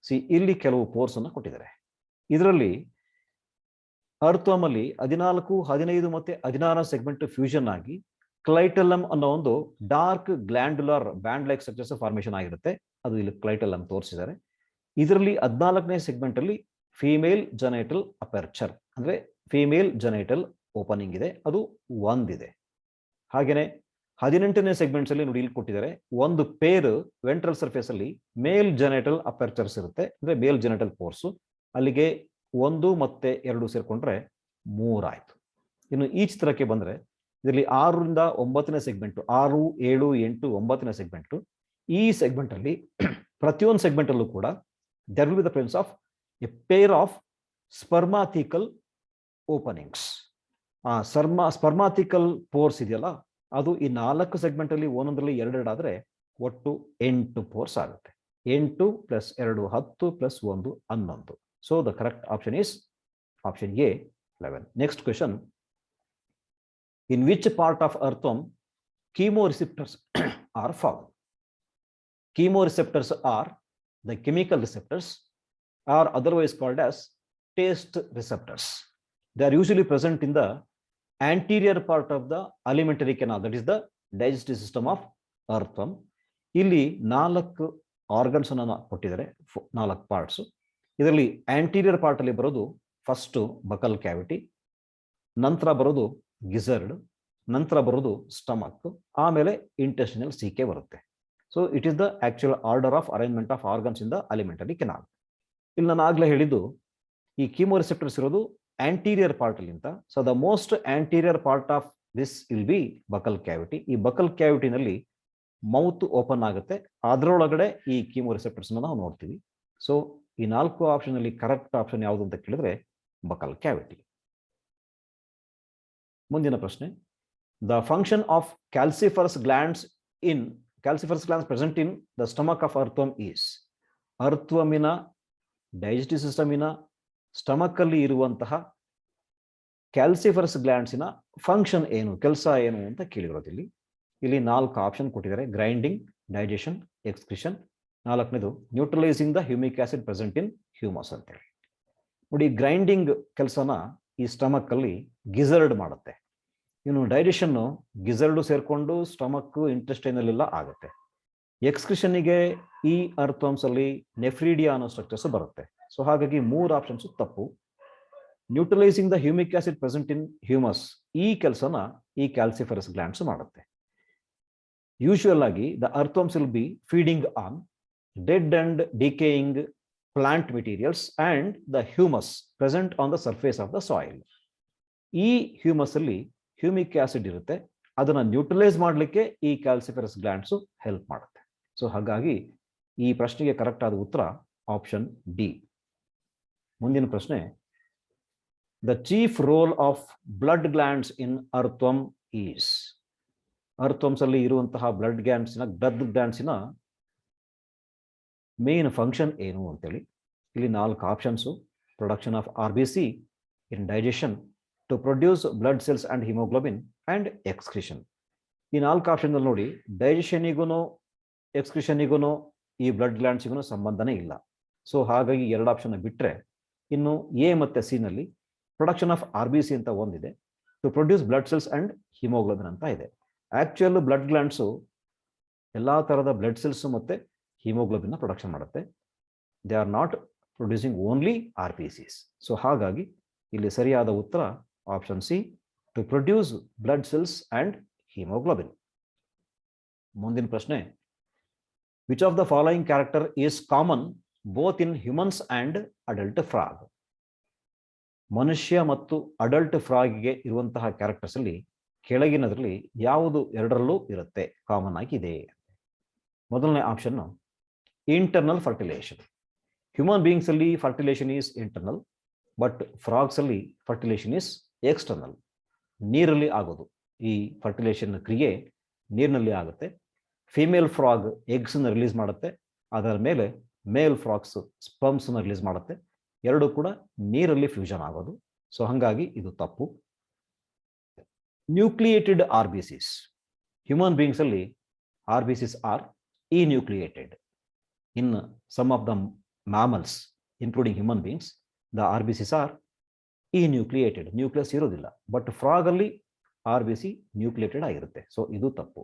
C ಇಲ್ಲಿ ಕೆಲವು ಪೋರ್ಸ್ ಅನ್ನ ಕೊಟ್ಟಿದ್ದಾರೆ. ಇದರಲ್ಲಿ ಅರ್ಥ್ವಮ್ ಅಲ್ಲಿ 14, 15 ಮತ್ತೆ 16 ಸೆಗ್ಮೆಂಟ್ ಫ್ಯೂಷನ್ ಆಗಿ ಕ್ಲೈಟಲಮ್ ಅನ್ನೋ ಒಂದು dark glandular band like structures formation ಆಗಿರುತ್ತೆ. ಅದು ಇಲ್ಲಿ ಕ್ಲೈಟಲಮ್ ತೋರಿಸಿದ್ದಾರೆ. ಇದರಲ್ಲಿ 14ನೇ ಸೆಗ್ಮೆಂಟ್ ಅಲ್ಲಿ ಫೀಮೇಲ್ ಜೆನೈಟಲ್ ಅಪರ್ಚರ್ ಅಂದ್ರೆ ಫೀಮೇಲ್ ಜೆನೈಟಲ್ ಓಪನಿಂಗ್ ಇದೆ, ಅದು ಒಂದಿದೆ. ಹಾಗೇನೆ 18ನೇ ಸೆಗ್ಮೆಂಟ್ಸ್ ಅಲ್ಲಿ ನೋಡಿ ಇಲ್ಲಿ ಕೊಟ್ಟಿದ್ದಾರೆ, ಒಂದು ಪೇರ್ ವೆಂಟ್ರಲ್ ಸರ್ಫೇಸ್ ಅಲ್ಲಿ ಮೇಲ್ ಜೆನೈಟಲ್ ಅಪರ್ಚರ್ಸ್ ಇರುತ್ತೆ, ಅಂದ್ರೆ ಮೇಲ್ ಜೆನೈಟಲ್ ಪೋರ್ಸ್. ಅಲ್ಲಿಗೆ 1 ಮತ್ತೆ 2 ಸೇರ್ಕೊಂಡ್ರೆ 3 ಆಯ್ತು. ಇನ್ನು ಈ ಚಿತ್ರಕ್ಕೆ ಬಂದ್ರೆ ಇದರಲ್ಲಿ 6ರಿಂದ 9ನೇ ಸೆಗ್ಮೆಂಟ್, 6, 7, 8, 9ನೇ ಸೆಗ್ಮೆಂಟ್. ಈ ಸೆಗ್ಮೆಂಟ್ ಅಲ್ಲಿ ಪ್ರತಿಯೊಂದು ಸೆಗ್ಮೆಂಟ್ ಅಲ್ಲೂ ಕೂಡ there will be the presence of a pair of spermatical openings. Spermathecal pores ಇದೆಯಲ್ಲ, ಅದು ಈ 4 ಸೆಗ್ಮೆಂಟ್ ಅಲ್ಲಿ ಒಂದೊಂದರಲ್ಲಿ 2 ಆದ್ರೆ ಒಟ್ಟು 8 ಪೋರ್ಸ್ ಆಗುತ್ತೆ. 8 + 2 10 + 1 11. So the correct option is option A 11. Next question, in which part of earthworm chemoreceptors are found? Chemoreceptors are the chemical receptors, or otherwise called as taste receptors. They are usually present in the anterior part of the alimentary canal, that is the digestive system of earthworm. ಇಲ್ಲಿ 4 organs ಅನ್ನು ಕೊಟ್ಟಿದ್ದಾರೆ, 4 parts. ಇದರಲ್ಲಿ anterior part ಅಲ್ಲಿ ಬರೋದು first buccal cavity, ನಂತರ ಬರೋದು ಗಿಸರ್ಡ್, ನಂತರ ಬರೋದು ಸ್ಟಮಕ್, ಆಮೇಲೆ ಇಂಟೆಸ್ಟಿನಲ್ ಸೀಕೆ ಬರುತ್ತೆ. So it is the actual order of arrangement of organs in the alimentary canal. ಇಲ್ಲಿ ನಾನು ಆಗ್ಲೇ ಹೇಳಿದ್ದು ಈ ಕೀಮೋರಿಸೆಪ್ಟರ್ಸ್ ಇರೋದು ಆಂಟೀರಿಯರ್ ಪಾರ್ಟ್ ಅಲ್ಲಿಂತ. So the most anterior part of this will be buccal cavity. ಈ ಬಕಲ್ ಕ್ಯಾವಿಟಿನಲ್ಲಿ ಮೌತ್ ಓಪನ್ ಆಗುತ್ತೆ, ಅದರೊಳಗಡೆ ಈ ಕೀಮೋರಿಸೆಪ್ಟರ್ಸ್ ನಾವು ನೋಡ್ತೀವಿ. ಸೊ ಈ 4 ಆಪ್ಷನ್ ಅಲ್ಲಿ ಕರೆಕ್ಟ್ ಆಪ್ಷನ್ ಯಾವುದು ಅಂತ ಕೇಳಿದ್ರೆ ಬಕಲ್ ಕ್ಯಾವಿಟಿ. ಮುಂದಿನ ಪ್ರಶ್ನೆ, the function of calciferous glands present in the stomach of earthworm is. ಅರ್ಥ್ವಮಿನ ಡೈಜೆಸ್ಟಿವ್ ಸಿಸ್ಟಮಿನ ಸ್ಟಮಕ್ ಅಲ್ಲಿ ಇರುವಂತಹ ಕ್ಯಾಲ್ಸಿಫರಸ್ ಗ್ಲ್ಯಾಂಡ್ಸಿನ ಫಂಕ್ಷನ್ ಏನು, ಕೆಲಸ ಏನು ಅಂತ ಕೇಳಿರೋದಿಲ್ಲಿ. ಇಲ್ಲಿ 4 ಆಪ್ಷನ್ ಕೊಟ್ಟಿದ್ದಾರೆ, ಗ್ರೈಂಡಿಂಗ್, ಡೈಜೆಷನ್, ಎಕ್ಸ್ಕ್ರಿಷನ್. 4ನೇದು neutralizing the humic acid present in humus ಅಂತ ಹೇಳಿ. ನೋಡಿ, ಗ್ರೈಂಡಿಂಗ್ ಕೆಲಸನ ಈ ಸ್ಟಮಕ್ ಅಲ್ಲಿ ಗಿಸರ್ಡ್ ಮಾಡುತ್ತೆ. ಇನ್ನು ಡೈಜೆಷನ್ ಗಿಸರ್ಡು ಸೇರ್ಕೊಂಡು ಸ್ಟಮಕ್ ಇಂಟೆಸ್ಟೈನಲ್ಲೆಲ್ಲ ಆಗುತ್ತೆ. ಎಕ್ಸ್ಕ್ರಿಷನ್ನಿಗೆ ಈ ಅರ್ಥಮ್ಸ್ ಅಲ್ಲಿ ನೆಫ್ರಿಡಿಯಾ ಅನ್ನೋ ಸ್ಟ್ರಕ್ಚರ್ಸ್ ಬರುತ್ತೆ. ಸೊ ಹಾಗಾಗಿ 3 ಆಪ್ಷನ್ಸ್ ತಪ್ಪು. Neutralizing the humic acid present in humus, ಈ ಕೆಲಸನ ಈ ಕ್ಯಾಲ್ಸಿಫರಸ್ ಗ್ಲ್ಯಾಂಡ್ಸ್ ಮಾಡುತ್ತೆ. ಯೂಶುವಲ್ ಆಗಿ the earthworms will be feeding on dead and decaying plant materials and the humus present on the surface of the soil. ಈ humus ಅಲ್ಲಿ humic acid ಇರುತ್ತೆ, ಅದನ್ನ neutralize ಮಾಡಲಿಕ್ಕೆ ಈ ಕ್ಯಾಲ್ಸಿಫರಸ್ ಗ್ಲ್ಯಾಂಡ್ಸ್ ಹೆಲ್ಪ್ ಮಾಡುತ್ತೆ. So ಹಾಗಾಗಿ ಈ ಪ್ರಶ್ನೆಗೆ ಕರೆಕ್ಟ್ ಆದ ಉತ್ತರ ಆಪ್ಷನ್ ಡಿ. ಮುಂದಿನ ಪ್ರಶ್ನೆ, the chief role of blood glands in earthworm is. Earthworms ಅಲ್ಲಿ ಇರುವಂತಹ ಬ್ಲಡ್ ಗ್ಲ್ಯಾಂಡ್ಸಿನ ಮೇನ್ ಫಂಕ್ಷನ್ ಏನು ಅಂತೇಳಿ ಇಲ್ಲಿ 4 options. Production of RBC in digestion, to produce blood cells and haemoglobin and excretion. ಈ 4 ಆಪ್ಷನ್ ನೋಡಿ, ಡೈಜೆಷನಿಗೂ ಎಕ್ಸ್ಕ್ರಿಷನ್ನಿಗೂ ಈ ಬ್ಲಡ್ ಗ್ಲ್ಯಾಂಡ್ಸಿಗೂ ಸಂಬಂಧನೇ ಇಲ್ಲ. ಸೊ ಹಾಗಾಗಿ 2 ಆಪ್ಷನ್ ಬಿಟ್ಟರೆ ಇನ್ನು ಎ ಮತ್ತು ಸಿ ನಲ್ಲಿ ಪ್ರೊಡಕ್ಷನ್ ಆಫ್ RBC ಅಂತ ಒಂದಿದೆ, to produce blood cells and haemoglobin ಅಂತ ಇದೆ. ಆಕ್ಚುಯಲ್ ಬ್ಲಡ್ ಗ್ಲ್ಯಾಂಡ್ಸು ಎಲ್ಲ ಥರದ ಬ್ಲಡ್ ಸೆಲ್ಸ್ ಮತ್ತು ಹಿಮೋಗ್ಲೋಬಿನ್ ಪ್ರೊಡಕ್ಷನ್ ಮಾಡುತ್ತೆ. They are not producing only RBCs. So ಹಾಗಾಗಿ ಇಲ್ಲಿ ಸರಿಯಾದ ಉತ್ತರ option C, to produce blood cells and haemoglobin. ಮುಂದಿನ ಪ್ರಶ್ನೆ, which of the following character is common both in humans and adult frog. ಮನುಷ್ಯ ಮತ್ತು ಅಡಲ್ಟ್ ಫ್ರಾಗ್ಗೆ ಇರುವಂತಹ ಕ್ಯಾರೆಕ್ಟರ್ಸ್ ಅಲ್ಲಿ ಕೆಳಗಿನದ್ರಲ್ಲಿ ಯಾವುದು ಎರಡರಲ್ಲೂ ಇರುತ್ತೆ, ಕಾಮನ್ ಆಗಿದೆ? ಮೊದಲನೇ option internal fertilization. Human beings ಅಲ್ಲಿ fertilization is internal, but frogs ಅಲ್ಲಿ ಫರ್ಟಿಲೈಸೇಷನ್ ಈಸ್ ಎಕ್ಸ್ಟರ್ನಲ್. ನೀರಲ್ಲಿ ಆಗೋದು ಈ ಫರ್ಟಿಲೈಸೇಷನ್ ಕ್ರಿಯೆ ನೀರಿನಲ್ಲಿ ಆಗುತ್ತೆ. ಫಿಮೇಲ್ ಫ್ರಾಗ್ ಎಗ್ಸ್ನ ರಿಲೀಸ್ ಮಾಡುತ್ತೆ, ಅದರ ಮೇಲೆ ಮೇಲ್ ಫ್ರಾಗ್ಸ್ ಸ್ಪರ್ಮ್ಸ್ನ ರಿಲೀಸ್ ಮಾಡುತ್ತೆ. ಎರಡು ಕೂಡ ನೀರಲ್ಲಿ ಫ್ಯೂಷನ್ ಆಗೋದು. ಸೊ ಹಾಗಾಗಿ ಇದು ತಪ್ಪು. Nucleated RBCs. ಹ್ಯೂಮನ್ ಬೀಯಿಂಗ್ಸ್ ಅಲ್ಲಿ RBCs are enucleated. In some of the mammals, including human beings, the RBCs are enucleated. Nucleus ಇರೋದಿಲ್ಲ. ಬಟ್ ಫ್ರಾಗ್ ಅಲ್ಲಿ RBC ನ್ಯೂಕ್ಲಿಯೇಟೆಡ್ ಆಗಿರುತ್ತೆ. ಸೊ ಇದು ತಪ್ಪು.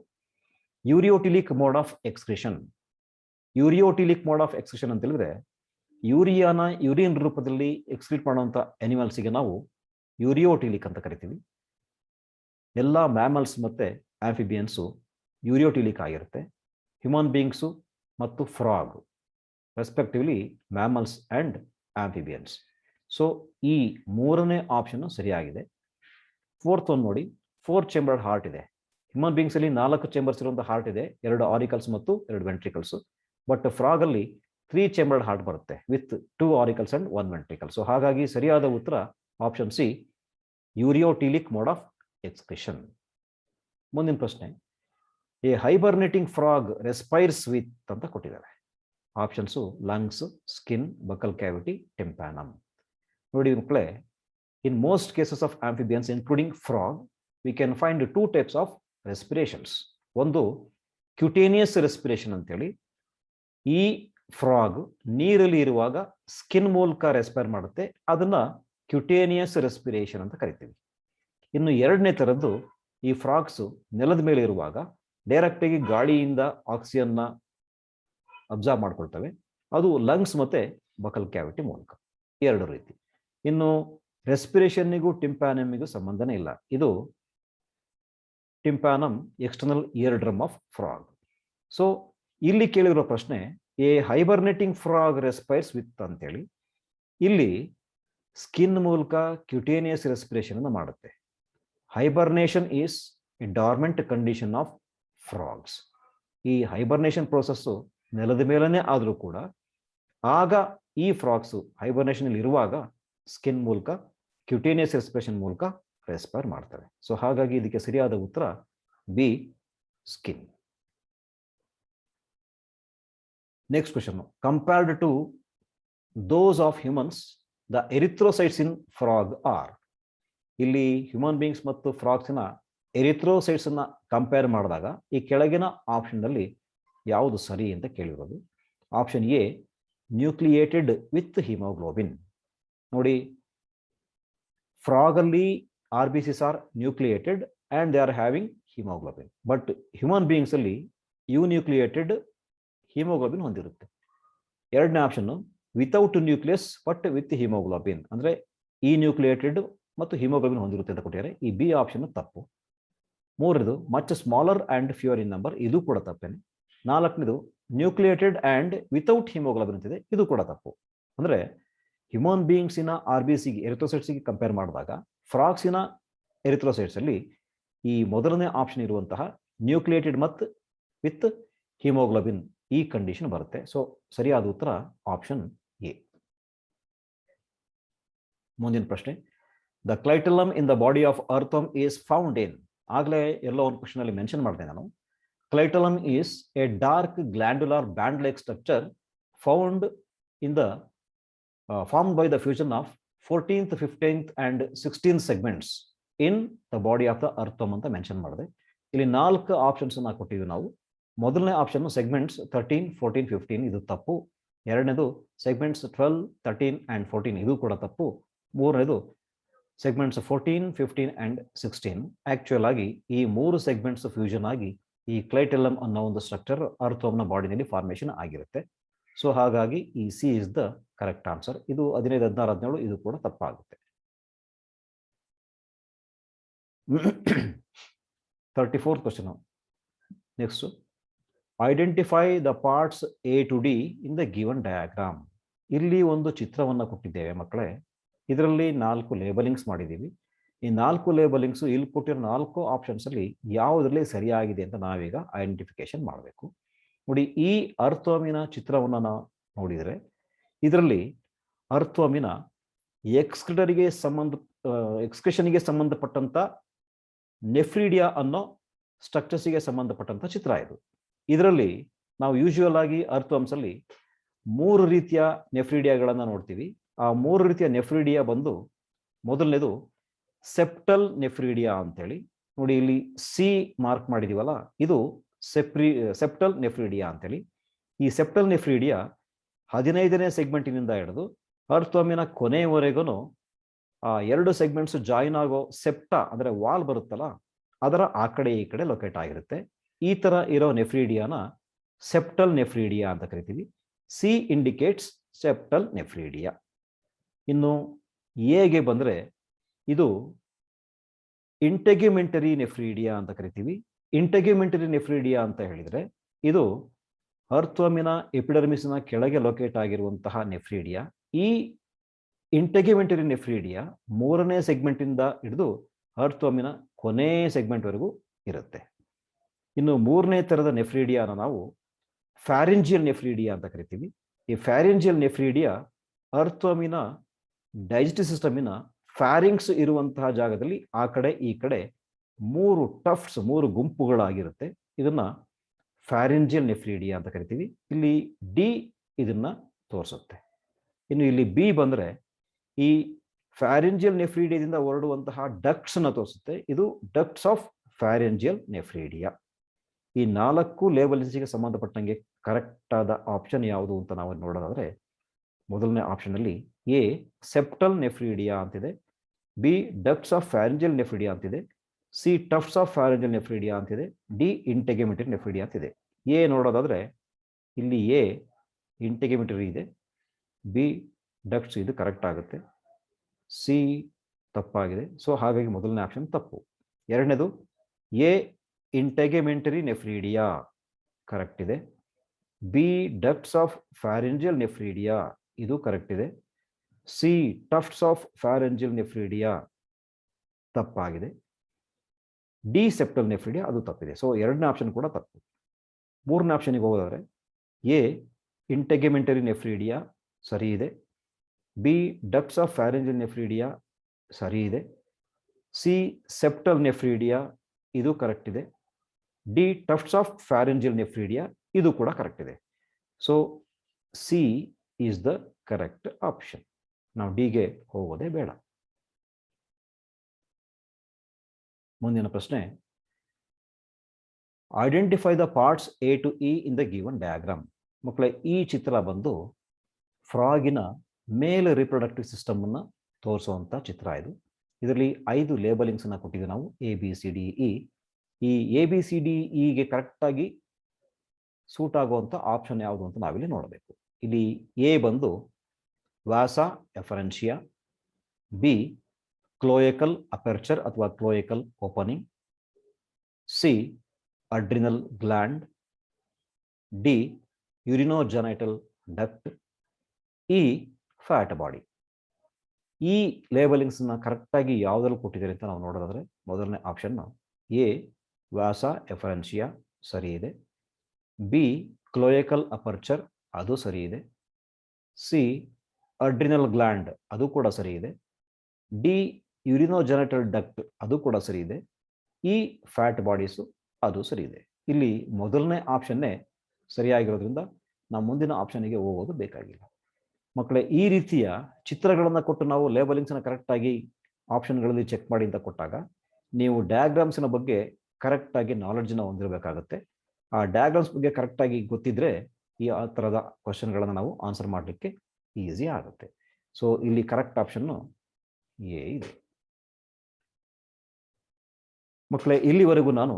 Ureotelic mode of excretion. Ureotelic mode of excretion ಅಂತ ಹೇಳಿದ್ರೆ ಯೂರಿಯಾನ urine ರೂಪದಲ್ಲಿ ಎಕ್ಸ್ಕ್ರೀಟ್ ಮಾಡುವಂಥ ಅನಿಮಲ್ಸ್ಗೆ ನಾವು ಯೂರಿಯೋಟಿಲಿಕ್ ಅಂತ ಕರಿತೀವಿ. ಎಲ್ಲ ಮ್ಯಾಮಲ್ಸ್ ಮತ್ತೆ ಆಂಫಿಬಿಯನ್ಸು ಯೂರಿಯೋಟಿಲಿಕ್ ಆಗಿರುತ್ತೆ. ಹ್ಯೂಮನ್ ಬೀಯಿಂಗ್ಸು ಮತ್ತು frog respectively mammals and amphibians. So ಈ 3ನೇ ಆಪ್ಷನ್ ಸರಿಯಾಗಿದೆ. 4th ಒಂದು ನೋಡಿ, 4 ಚೇಂಬರ್ಡ್ ಹಾರ್ಟ್ ಇದೆ. ಹ್ಯೂಮನ್ ಬೀಯಿಂಗ್ಸ್ ಅಲ್ಲಿ 4 ಚೇಂಬರ್ಸ್ ಇರುವಂಥ ಹಾರ್ಟ್ ಇದೆ, 2 ಆರಿಕಲ್ಸ್ ಮತ್ತು 2 ವೆಂಟ್ರಿಕಲ್ಸ್. ಬಟ್ ಫ್ರಾಗ್ ಅಲ್ಲಿ 3 ಚೇಂಬರ್ಡ್ ಹಾರ್ಟ್ ಬರುತ್ತೆ with 2 auricles and 1 ventricle. So ಹಾಗಾಗಿ ಸರಿಯಾದ ಉತ್ತರ option C, ureotelic mode of excretion. ಮುಂದಿನ ಪ್ರಶ್ನೆ, a hibernating frog respires with ಅಂತ ಕೊಟ್ಟಿದ್ದಾರೆ. Options lungs, skin, buccal cavity, tympanum. ನೋಡಿ ಮಕ್ಕಳೇ, in most cases of amphibians including frog we can find 2 types of respirations. ಒಂದು ಕ್ಯುಟೇನಿಯಸ್ ರೆಸ್ಪಿರೇಷನ್ ಅಂತೇಳಿ, ಈ frog ನೀರಲ್ಲಿ ಇರುವಾಗ ಸ್ಕಿನ್ ಮೂಲಕ ರೆಸ್ಪೈರ್ ಮಾಡುತ್ತೆ, ಅದನ್ನ ಕ್ಯುಟೇನಿಯಸ್ ರೆಸ್ಪಿರೇಷನ್ ಅಂತ ಕರಿತೀವಿ. ಇನ್ನು 2ನೇ ಥರದ್ದು, ಈ ಫ್ರಾಗ್ಸು ನೆಲದ ಮೇಲೆ ಇರುವಾಗ ಡೈರೆಕ್ಟ್ ಆಗಿ ಗಾಳಿಯಿಂದ ಆಕ್ಸಿಜನ್ನ ಅಬ್ಸಾರ್ಬ್ ಮಾಡ್ಕೊಳ್ತವೆ, ಅದು ಲಂಗ್ಸ್ ಮತ್ತೆ ಬಕಲ್ ಕ್ಯಾವಿಟಿ ಮೂಲಕ. 2 ರೀತಿ. ಇನ್ನು ರೆಸ್ಪಿರೇಷನ್ನಿಗೂ ಟಿಂಪ್ಯಾನಮ್ಮಿಗೂ ಸಂಬಂಧನೇ ಇಲ್ಲ. ಇದು tympanum external ear drum of frog. So ಇಲ್ಲಿ ಕೇಳಿರೋ ಪ್ರಶ್ನೆ, a hibernating frog respires with ಅಂತೇಳಿ, ಇಲ್ಲಿ ಸ್ಕಿನ್ ಮೂಲಕ ಕ್ಯುಟೇನಿಯಸ್ ರೆಸ್ಪಿರೇಷನ್ ಅನ್ನು ಮಾಡುತ್ತೆ. Hibernation is a dormant condition of frogs. ಈ ಹೈಬರ್ನೇಷನ್ ಪ್ರೋಸೆಸ್ಸು ನೆಲದ ಮೇಲೇ ಆದರೂ ಕೂಡ ಆಗ ಈ ಫ್ರಾಗ್ಸು ಹೈಬರ್ನೇಷನ್ ಇರುವಾಗ ಸ್ಕಿನ್ ಮೂಲಕ ಕ್ಯುಟೇನಿಯಸ್ ರೆಸ್ಪಿರೇಷನ್ ಮೂಲಕ ರೆಸ್ಪೈರ್ ಮಾಡ್ತವೆ. ಸೊ ಹಾಗಾಗಿ ಇದಕ್ಕೆ ಸರಿಯಾದ ಉತ್ತರ B, skin. Next question, compared to those of humans the erythrocytes in frog are. ಇಲ್ಲಿ ಹ್ಯೂಮನ್ ಬೀಯಿಂಗ್ಸ್ ಮತ್ತು ಫ್ರಾಗ್ಸ್ನ ಎರಿಥ್ರೋಸೈಟ್ಸ್ ಅನ್ನ ಕಂಪೇರ್ ಮಾಡಿದಾಗ ಈ ಕೆಳಗಿನ ಆಪ್ಷನ್ ನಲ್ಲಿ ಯಾವುದು ಸರಿ ಅಂತ ಕೇಳಿರೋದು. Option A, nucleated with haemoglobin. ನೋಡಿ, ಫ್ರಾಗ್ ಅಲ್ಲಿ RBCs are nucleated and they are having hemoglobin. But human beings ಅಲ್ಲಿ ಯೂನ್ಯೂಕ್ಲಿಯೇಟೆಡ್ ಹಿಮೋಗ್ಲೋಬಿನ್ ಹೊಂದಿರುತ್ತೆ. ಎರಡನೇ option without nucleus but with haemoglobin, ಅಂದ್ರೆ ಈ ನ್ಯೂಕ್ಲಿಯೇಟೆಡ್ ಮತ್ತು ಹಿಮೋಗ್ಲೋಬಿನ್ ಹೊಂದಿರುತ್ತೆ ಅಂತ ಕೊಟ್ಟಿದ್ದಾರೆ. ಈ ಬಿ ಆಪ್ಷನ್ ತಪ್ಪು. ಮೂರನೇದು much smaller and fewer in number, ಇದು ಕೂಡ ತಪ್ಪೇನೆ. ನಾಲ್ಕನೇದು ನ್ಯೂಕ್ಲಿಯೇಟೆಡ್ ಅಂಡ್ ವಿತೌಟ್ ಹಿಮೋಗ್ಲೋಬಿನ್ ಅಂತಿದೆ, ಇದು ಕೂಡ ತಪ್ಪು. ಅಂದ್ರೆ ಹ್ಯೂಮನ್ ಬೀಯಿಂಗ್ಸಿನ RBCಗೆ ಎರಿಥ್ರೋಸೈಟ್ಸ್ಗೆ ಕಂಪೇರ್ ಮಾಡಿದಾಗ ಫ್ರಾಕ್ಸಿನ ಎರಿಥ್ರೋಸೈಟ್ಸ್ ಅಲ್ಲಿ ಈ ಮೊದಲನೇ ಆಪ್ಷನ್ ಇರುವಂತಹ ನ್ಯೂಕ್ಲಿಯೇಟೆಡ್ ಮತ್ತು ವಿತ್ ಹಿಮೋಗ್ಲೋಬಿನ್ ಈ ಕಂಡೀಷನ್ ಬರುತ್ತೆ. ಸೊ ಸರಿಯಾದ ಉತ್ತರ ಆಪ್ಷನ್ ಎ. ಮುಂದಿನ ಪ್ರಶ್ನೆ, the clitellum in the body of earthworm is found in. ಆಗಲೇ ಎಲ್ಲೋ ಒಂದು ಕ್ವಶನ್ ಅಲ್ಲಿ ಮೆನ್ಷನ್ ಮಾಡಿದೆ ನಾನು. Clitellum is a dark glandular band like structure found in the formed by the fusion of 14th, 15th and 16th segments in the body of the earthworm ಅಂತ mention ಮಾಡಿದೆ. ಇಲ್ಲಿ 4 options ಅನ್ನ ಕೊಟ್ಟಿದ್ದೀವಿ ನಾವು. ಮೊದಲನೇ ಆಪ್ಷನ್ ಸೆಗ್ಮೆಂಟ್ಸ್ 13, 14, 15 ಇದು ತಪ್ಪು. ಎರಡನೇದು ಸೆಗ್ಮೆಂಟ್ಸ್ 12, 13 and 14 ಇದು ಕೂಡ ತಪ್ಪು. ಮೂರನೇದು ಸೆಗ್ಮೆಂಟ್ಸ್ 14, 15 and 16. ಆಕ್ಚುಯಲ್ ಆಗಿ ಈ 3 ಸೆಗ್ಮೆಂಟ್ಸ್ ಫ್ಯೂಷನ್ ಆಗಿ ಈ ಕ್ಲೈಟೆಲಮ್ ಅನ್ನೋ ಒಂದು ಸ್ಟ್ರಕ್ಚರ್ ಅರ್ಥವರ್ಮ್ನ ಬಾಡಿನಲ್ಲಿ ಫಾರ್ಮೇಷನ್ ಆಗಿರುತ್ತೆ. ಸೊ ಹಾಗಾಗಿ ಈ C is the correct answer. ಇದು 15, 16, 17 ಇದು ಕೂಡ ತಪ್ಪಾಗುತ್ತೆ. 34th question. Next, identify the parts A to D in the given diagram. ಇಲ್ಲಿ ಒಂದು ಚಿತ್ರವನ್ನು ಕೊಟ್ಟಿದ್ದೇವೆ ಮಕ್ಕಳೇ. ಇದರಲ್ಲಿ 4 ಲೇಬಲಿಂಗ್ಸ್ ಮಾಡಿದ್ದೀವಿ. ಈ 4 ಲೇಬಲಿಂಗ್ಸ್ ಇಲ್ಲಿ ಕೊಟ್ಟಿರೋ 4 ಆಪ್ಷನ್ಸ್ ಅಲ್ಲಿ ಯಾವುದರಲ್ಲಿ ಸರಿಯಾಗಿದೆ ಅಂತ ನಾವೀಗ ಐಡೆಂಟಿಫಿಕೇಶನ್ ಮಾಡಬೇಕು. ನೋಡಿ, ಈ ಅರ್ಥವರ್ಮಿನ ಚಿತ್ರವನ್ನು ನಾವು ನೋಡಿದರೆ ಇದರಲ್ಲಿ ಅರ್ಥವರ್ಮಿನ ಎಕ್ಸ್ಕ್ರಿಷನ್ಗೆ ಸಂಬಂಧಪಟ್ಟಂತ ನೆಫ್ರಿಡಿಯಾ ಅನ್ನೋ ಸ್ಟ್ರಕ್ಚರ್ಸ್ಗೆ ಸಂಬಂಧಪಟ್ಟಂತ ಚಿತ್ರ ಇದು. ಇದರಲ್ಲಿ ನಾವು ಯೂಶುವಲ್ ಆಗಿ ಅರ್ಥವರ್ಮ್ಸ್ ಅಲ್ಲಿ 3 ರೀತಿಯ ನೆಫ್ರಿಡಿಯಾಗಳನ್ನ ನೋಡ್ತೀವಿ. ಆ 3 ರೀತಿಯ ನೆಫ್ರಿಡಿಯಾ ಬಂದು ಮೊದಲನೇದು ಸೆಪ್ಟಲ್ ನೆಫ್ರಿಡಿಯಾ ಅಂತೇಳಿ. ನೋಡಿ, ಇಲ್ಲಿ ಸಿ ಮಾರ್ಕ್ ಮಾಡಿದೀವಲ್ಲ, ಇದು ಸೆಪ್ಟಲ್ ನೆಫ್ರಿಡಿಯಾ ಅಂತೇಳಿ. ಈ ಸೆಪ್ಟಲ್ ನೆಫ್ರಿಡಿಯಾ 15ನೇ ಸೆಗ್ಮೆಂಟಿನಿಂದ ಹಿಡಿದು ಅರ್ಥವರ್ಮಿನ ಕೊನೆಯವರೆಗೂ ಆ 2 ಸೆಗ್ಮೆಂಟ್ಸ್ ಜಾಯಿನ್ ಆಗೋ ಸೆಪ್ಟಾ ಅಂದ್ರೆ ವಾಲ್ ಬರುತ್ತಲ್ಲ, ಅದರ ಆ ಕಡೆ ಈ ಕಡೆ ಲೊಕೇಟ್ ಆಗಿರುತ್ತೆ. ಈ ತರ ಇರೋ ನೆಫ್ರಿಡಿಯಾನ ಸೆಪ್ಟಲ್ ನೆಫ್ರಿಡಿಯಾ ಅಂತ ಕರಿತೀವಿ. C indicates septal nephridia. ಇನ್ನು ಎಗೆ ಬಂದ್ರೆ ಇದು ಇಂಟೆಗ್ಯುಮೆಂಟರಿ ನೆಫ್ರಿಡಿಯಾ ಅಂತ ಕರಿತೀವಿ. ಇಂಟೆಗ್ಯುಮೆಂಟರಿ ನೆಫ್ರಿಡಿಯಾ ಅಂತ ಹೇಳಿದ್ರೆ ಇದು ಅರ್ಥವರ್ಮಿನ ಎಪಿಡರ್ಮಿಸ್ನ ಕೆಳಗೆ ಲೊಕೇಟ್ ಆಗಿರುವಂತಹ ನೆಫ್ರಿಡಿಯಾ. ಈ ಇಂಟೆಗ್ಯುಮೆಂಟರಿ ನೆಫ್ರಿಡಿಯಾ 3ನೇ ಸೆಗ್ಮೆಂಟ್ ಇಂದ ಹಿಡಿದು ಅರ್ಥವರ್ಮಿನ ಕೊನೆ ಸೆಗ್ಮೆಂಟ್ ವರೆಗೂ ಇರುತ್ತೆ. ಇನ್ನು 3ನೇ ತರದ ನೆಫ್ರಿಡಿಯಾನ ನಾವು ಫ್ಯಾರಿಂಜಿಯಲ್ ನೆಫ್ರಿಡಿಯಾ ಅಂತ ಕರಿತೀವಿ. ಈ ಫ್ಯಾರಿಂಜಿಯಲ್ ನೆಫ್ರಿಡಿಯಾ ಅರ್ಥವರ್ಮಿನ ಡೈಜೆಸ್ಟಿವ್ ಸಿಸ್ಟಮಿನ ಫ್ಯಾರಿಂಗ್ಸ್ ಇರುವಂತಹ ಜಾಗದಲ್ಲಿ ಆ ಕಡೆ ಈ ಕಡೆ 3 ಟಫ್ಟ್ಸ್ 3 ಗುಂಪುಗಳಾಗಿರುತ್ತೆ. ಇದನ್ನ ಫ್ಯಾರಿಂಜಿಯಲ್ ನೆಫ್ರಿಡಿಯಾ ಅಂತ ಕರಿತೀವಿ. ಇಲ್ಲಿ ಡಿ ಇದನ್ನ ತೋರಿಸುತ್ತೆ. ಇನ್ನು ಇಲ್ಲಿ ಬಿ ಬಂದ್ರೆ ಈ ಫ್ಯಾರಿಂಜಿಯಲ್ ನೆಫ್ರಿಡಿಯಾದಿಂದ ಹೊರಡುವಂತಹ ಡಕ್ಟ್ಸ್ ಅನ್ನ ತೋರಿಸುತ್ತೆ. ಇದು ಡಕ್ಟ್ಸ್ ಆಫ್ ಫ್ಯಾರಿಂಜಿಯಲ್ ನೆಫ್ರಿಡಿಯಾ. ಈ 4 ಲೇಬಲ್ಸ್ಗೆ ಸಂಬಂಧಪಟ್ಟಂಗೆ ಕರೆಕ್ಟ್ ಆದ ಆಪ್ಷನ್ ಯಾವುದು ಅಂತ ನಾವು ನೋಡೋದಾದ್ರೆ, ಮೊದಲನೇ ಆಪ್ಷನ್ ಅಲ್ಲಿ ಎ ಸೆಪ್ಟಲ್ ನೆಫ್ರಿಡಿಯಾ ಅಂತಿದೆ, ಬಿ ಡಕ್ಟ್ಸ್ ಆಫ್ ಫ್ಯಾರಿಂಜಿಯಲ್ ನೆಫ್ರಿಡಿಯಾ ಅಂತಿದೆ, ಸಿ ಟಫ್ಟ್ಸ್ ಆಫ್ ಫ್ಯಾರಿಂಜಿಯಲ್ ನೆಫ್ರಿಡಿಯಾ ಅಂತಿದೆ, ಡಿ ಇಂಟೆಗ್ಯುಮೆಂಟರಿ ನೆಫ್ರಿಡಿಯಾ ಅಂತಿದೆ. ಎ ನೋಡೋದಾದ್ರೆ ಇಲ್ಲಿ ಎ ಇಂಟೆಗ್ಯುಮೆಂಟರಿ ಇದೆ, ಬಿ ಡಕ್ಟ್ಸ್ ಇದು ಕರೆಕ್ಟ್ ಆಗುತ್ತೆ, ಸಿ ತಪ್ಪಾಗಿದೆ. ಸೊ ಹಾಗಾಗಿ ಮೊದಲನೇ ಆಪ್ಷನ್ ತಪ್ಪು. ಎರಡನೇದು ಎ ಇಂಟೆಗ್ಯುಮೆಂಟರಿ ನೆಫ್ರಿಡಿಯಾ ಕರೆಕ್ಟ್ ಇದೆ, ಬಿ ಡಕ್ಟ್ಸ್ ಆಫ್ ಫ್ಯಾರಿಂಜಿಯಲ್ ನೆಫ್ರಿಡಿಯಾ ಇದು ಕರೆಕ್ಟ್ ಇದೆ, ಸಿ ಟಫ್ಟ್ಸ್ ಆಫ್ ಫ್ಯಾರಿಂಜಿಯಲ್ ನೆಫ್ರಿಡಿಯಾ ತಪ್ಪಾಗಿದೆ, ಡಿ ಸೆಪ್ಟಲ್ ನೆಫ್ರಿಡಿಯಾ ಅದು ತಪ್ಪಿದೆ. ಸೊ ಎರಡನೇ ಆಪ್ಷನ್ ಕೂಡ ತಪ್ಪು. ಮೂರನೇ ಆಪ್ಷನ್ಗೆ ಹೋಗೋದಾದ್ರೆ ಎ ಇಂಟೆಗ್ಯುಮೆಂಟರಿ ನೆಫ್ರಿಡಿಯಾ ಸರಿ ಇದೆ, ಬಿ ಡಕ್ಟ್ಸ್ ಆಫ್ ಫ್ಯಾರಿಂಜಿಯಲ್ ನೆಫ್ರಿಡಿಯಾ ಸರಿ ಇದೆ, ಸಿ ಸೆಪ್ಟಲ್ ನೆಫ್ರಿಡಿಯಾ ಇದು ಕರೆಕ್ಟ್ ಇದೆ, ಡಿ ಟಫ್ಟ್ಸ್ ಆಫ್ ಫ್ಯಾರಿಂಜಿಯಲ್ ನೆಫ್ರಿಡಿಯಾ ಇದು ಕೂಡ ಕರೆಕ್ಟ್ ಇದೆ. So C is the correct option. ನಾವು ಡಿಗೆ ಹೋಗೋದೇ ಬೇಡ. ಮುಂದಿನ ಪ್ರಶ್ನೆ, identify the parts A to E in the given diagram. ಮಕ್ಕಳೇ, ಈ ಚಿತ್ರ ಬಂದು ಫ್ರಾಗಿನ ಮೇಲ್ ರಿಪ್ರೊಡಕ್ಟಿವ್ ಸಿಸ್ಟಮ್ ಅನ್ನ ತೋರಿಸುವಂತ ಚಿತ್ರ ಇದು. ಇದರಲ್ಲಿ 5 ಲೇಬಲಿಂಗ್ಸ್ ಅನ್ನ ಕೊಟ್ಟಿದ್ದೀವಿ ನಾವು ABCDE. ಈ ABCDEಗೆ ಕರೆಕ್ಟ್ ಆಗಿ ಸೂಟ್ ಆಗುವಂತ ಆಪ್ಷನ್ ಯಾವುದು ಅಂತ ನಾವಿಲ್ಲಿ ನೋಡಬೇಕು. ಇಲ್ಲಿ ಎ ಬಂದು ವ್ಯಾಸ ಎಫರೆನ್ಷಿಯಾ, ಬಿ ಕ್ಲೋಯಕಲ್ ಅಪರ್ಚರ್ ಅಥವಾ cloacal opening, C adrenal gland, D urinogenital duct, E fat body. ಈ ಲೇಬಲಿಂಗ್ಸ್ ನ ಕರೆಕ್ಟ್ ಆಗಿ ಯಾವುದ್ರಲ್ಲಿ ಕೊಟ್ಟಿದ್ದಾರೆ ಅಂತ ನಾವು ನೋಡೋದಾದ್ರೆ ಮೊದಲನೇ ಆಪ್ಷನ್ ಎ ವ್ಯಾಸ ಎಫರೆನ್ಷಿಯಾ ಸರಿ ಇದೆ, ಬಿ ಕ್ಲೋಯಕಲ್ ಅಪರ್ಚರ್ ಅದು ಸರಿ ಇದೆ, ಸಿ ಅಡ್ರಿನಲ್ ಗ್ಲ್ಯಾಂಡ್ ಅದು ಕೂಡ ಸರಿ ಇದೆ, ಡಿ ಯುರಿನೋಜೆನೈಟಲ್ ಡಕ್ಟ್ ಅದು ಕೂಡ ಸರಿ ಇದೆ, ಇ ಫ್ಯಾಟ್ ಬಾಡೀಸು ಅದು ಸರಿ ಇದೆ. ಇಲ್ಲಿ ಮೊದಲನೇ ಆಪ್ಷನ್ನೇ ಸರಿಯಾಗಿರೋದ್ರಿಂದ ನಾವು ಮುಂದಿನ ಆಪ್ಷನ್ಗೆ ಹೋಗೋದು ಬೇಕಾಗಿಲ್ಲ. ಮಕ್ಕಳೇ, ಈ ರೀತಿಯ ಚಿತ್ರಗಳನ್ನು ಕೊಟ್ಟು ನಾವು ಲೇಬಲಿಂಗ್ಸ್ನ ಕರೆಕ್ಟಾಗಿ ಆಪ್ಷನ್ಗಳಲ್ಲಿ ಚೆಕ್ ಮಾಡಿ ಅಂತ ಕೊಟ್ಟಾಗ ನೀವು ಡಯಾಗ್ರಾಮ್ಸ್ನ ಬಗ್ಗೆ ಕರೆಕ್ಟಾಗಿ ನಾಲೆಡ್ಜನ್ನ ಹೊಂದಿರಬೇಕಾಗುತ್ತೆ. ಆ ಡಯಾಗ್ರಾಮ್ಸ್ ಬಗ್ಗೆ ಕರೆಕ್ಟಾಗಿ ಗೊತ್ತಿದ್ರೆ ಈ ಆ ಥರದ ಕ್ವಶನ್ಗಳನ್ನು ನಾವು ಆನ್ಸರ್ ಮಾಡಲಿಕ್ಕೆ ಈಸಿ ಆಗುತ್ತೆ. ಸೊ ಇಲ್ಲಿ ಕರೆಕ್ಟ್ ಆಪ್ಷನ್ನು ಎ ಇದೆ. ಮಕ್ಕಳೇ, ಇಲ್ಲಿವರೆಗೂ ನಾನು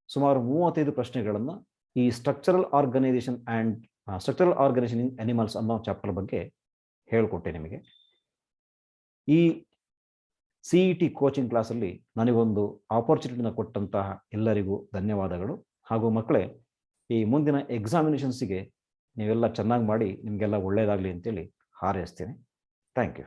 ಸುಮಾರು 35 ಪ್ರಶ್ನೆಗಳನ್ನು ಈ ಸ್ಟ್ರಕ್ಚರಲ್ ಆರ್ಗನೈಸೇಷನ್ ಇನ್ ಅನಿಮಲ್ಸ್ ಅನ್ನೋ ಚಾಪ್ಟರ್ ಬಗ್ಗೆ ಹೇಳಿಕೊಟ್ಟೆ ನಿಮಗೆ. ಈ CET ಕೋಚಿಂಗ್ ಕ್ಲಾಸಲ್ಲಿ ನನಗೊಂದು ಆಪರ್ಚುನಿಟಿನ ಕೊಟ್ಟಂತಹ ಎಲ್ಲರಿಗೂ ಧನ್ಯವಾದಗಳು. ಹಾಗೂ ಮಕ್ಕಳೇ, ಈ ಮುಂದಿನ ಎಕ್ಸಾಮಿನೇಷನ್ಸಿಗೆ ನೀವೆಲ್ಲ ಚೆನ್ನಾಗಿ ಮಾಡಿ ನಿಮಗೆಲ್ಲ ಒಳ್ಳೆಯದಾಗಲಿ ಅಂತೇಳಿ ಹಾರೈಸ್ತೇನೆ. Thank you.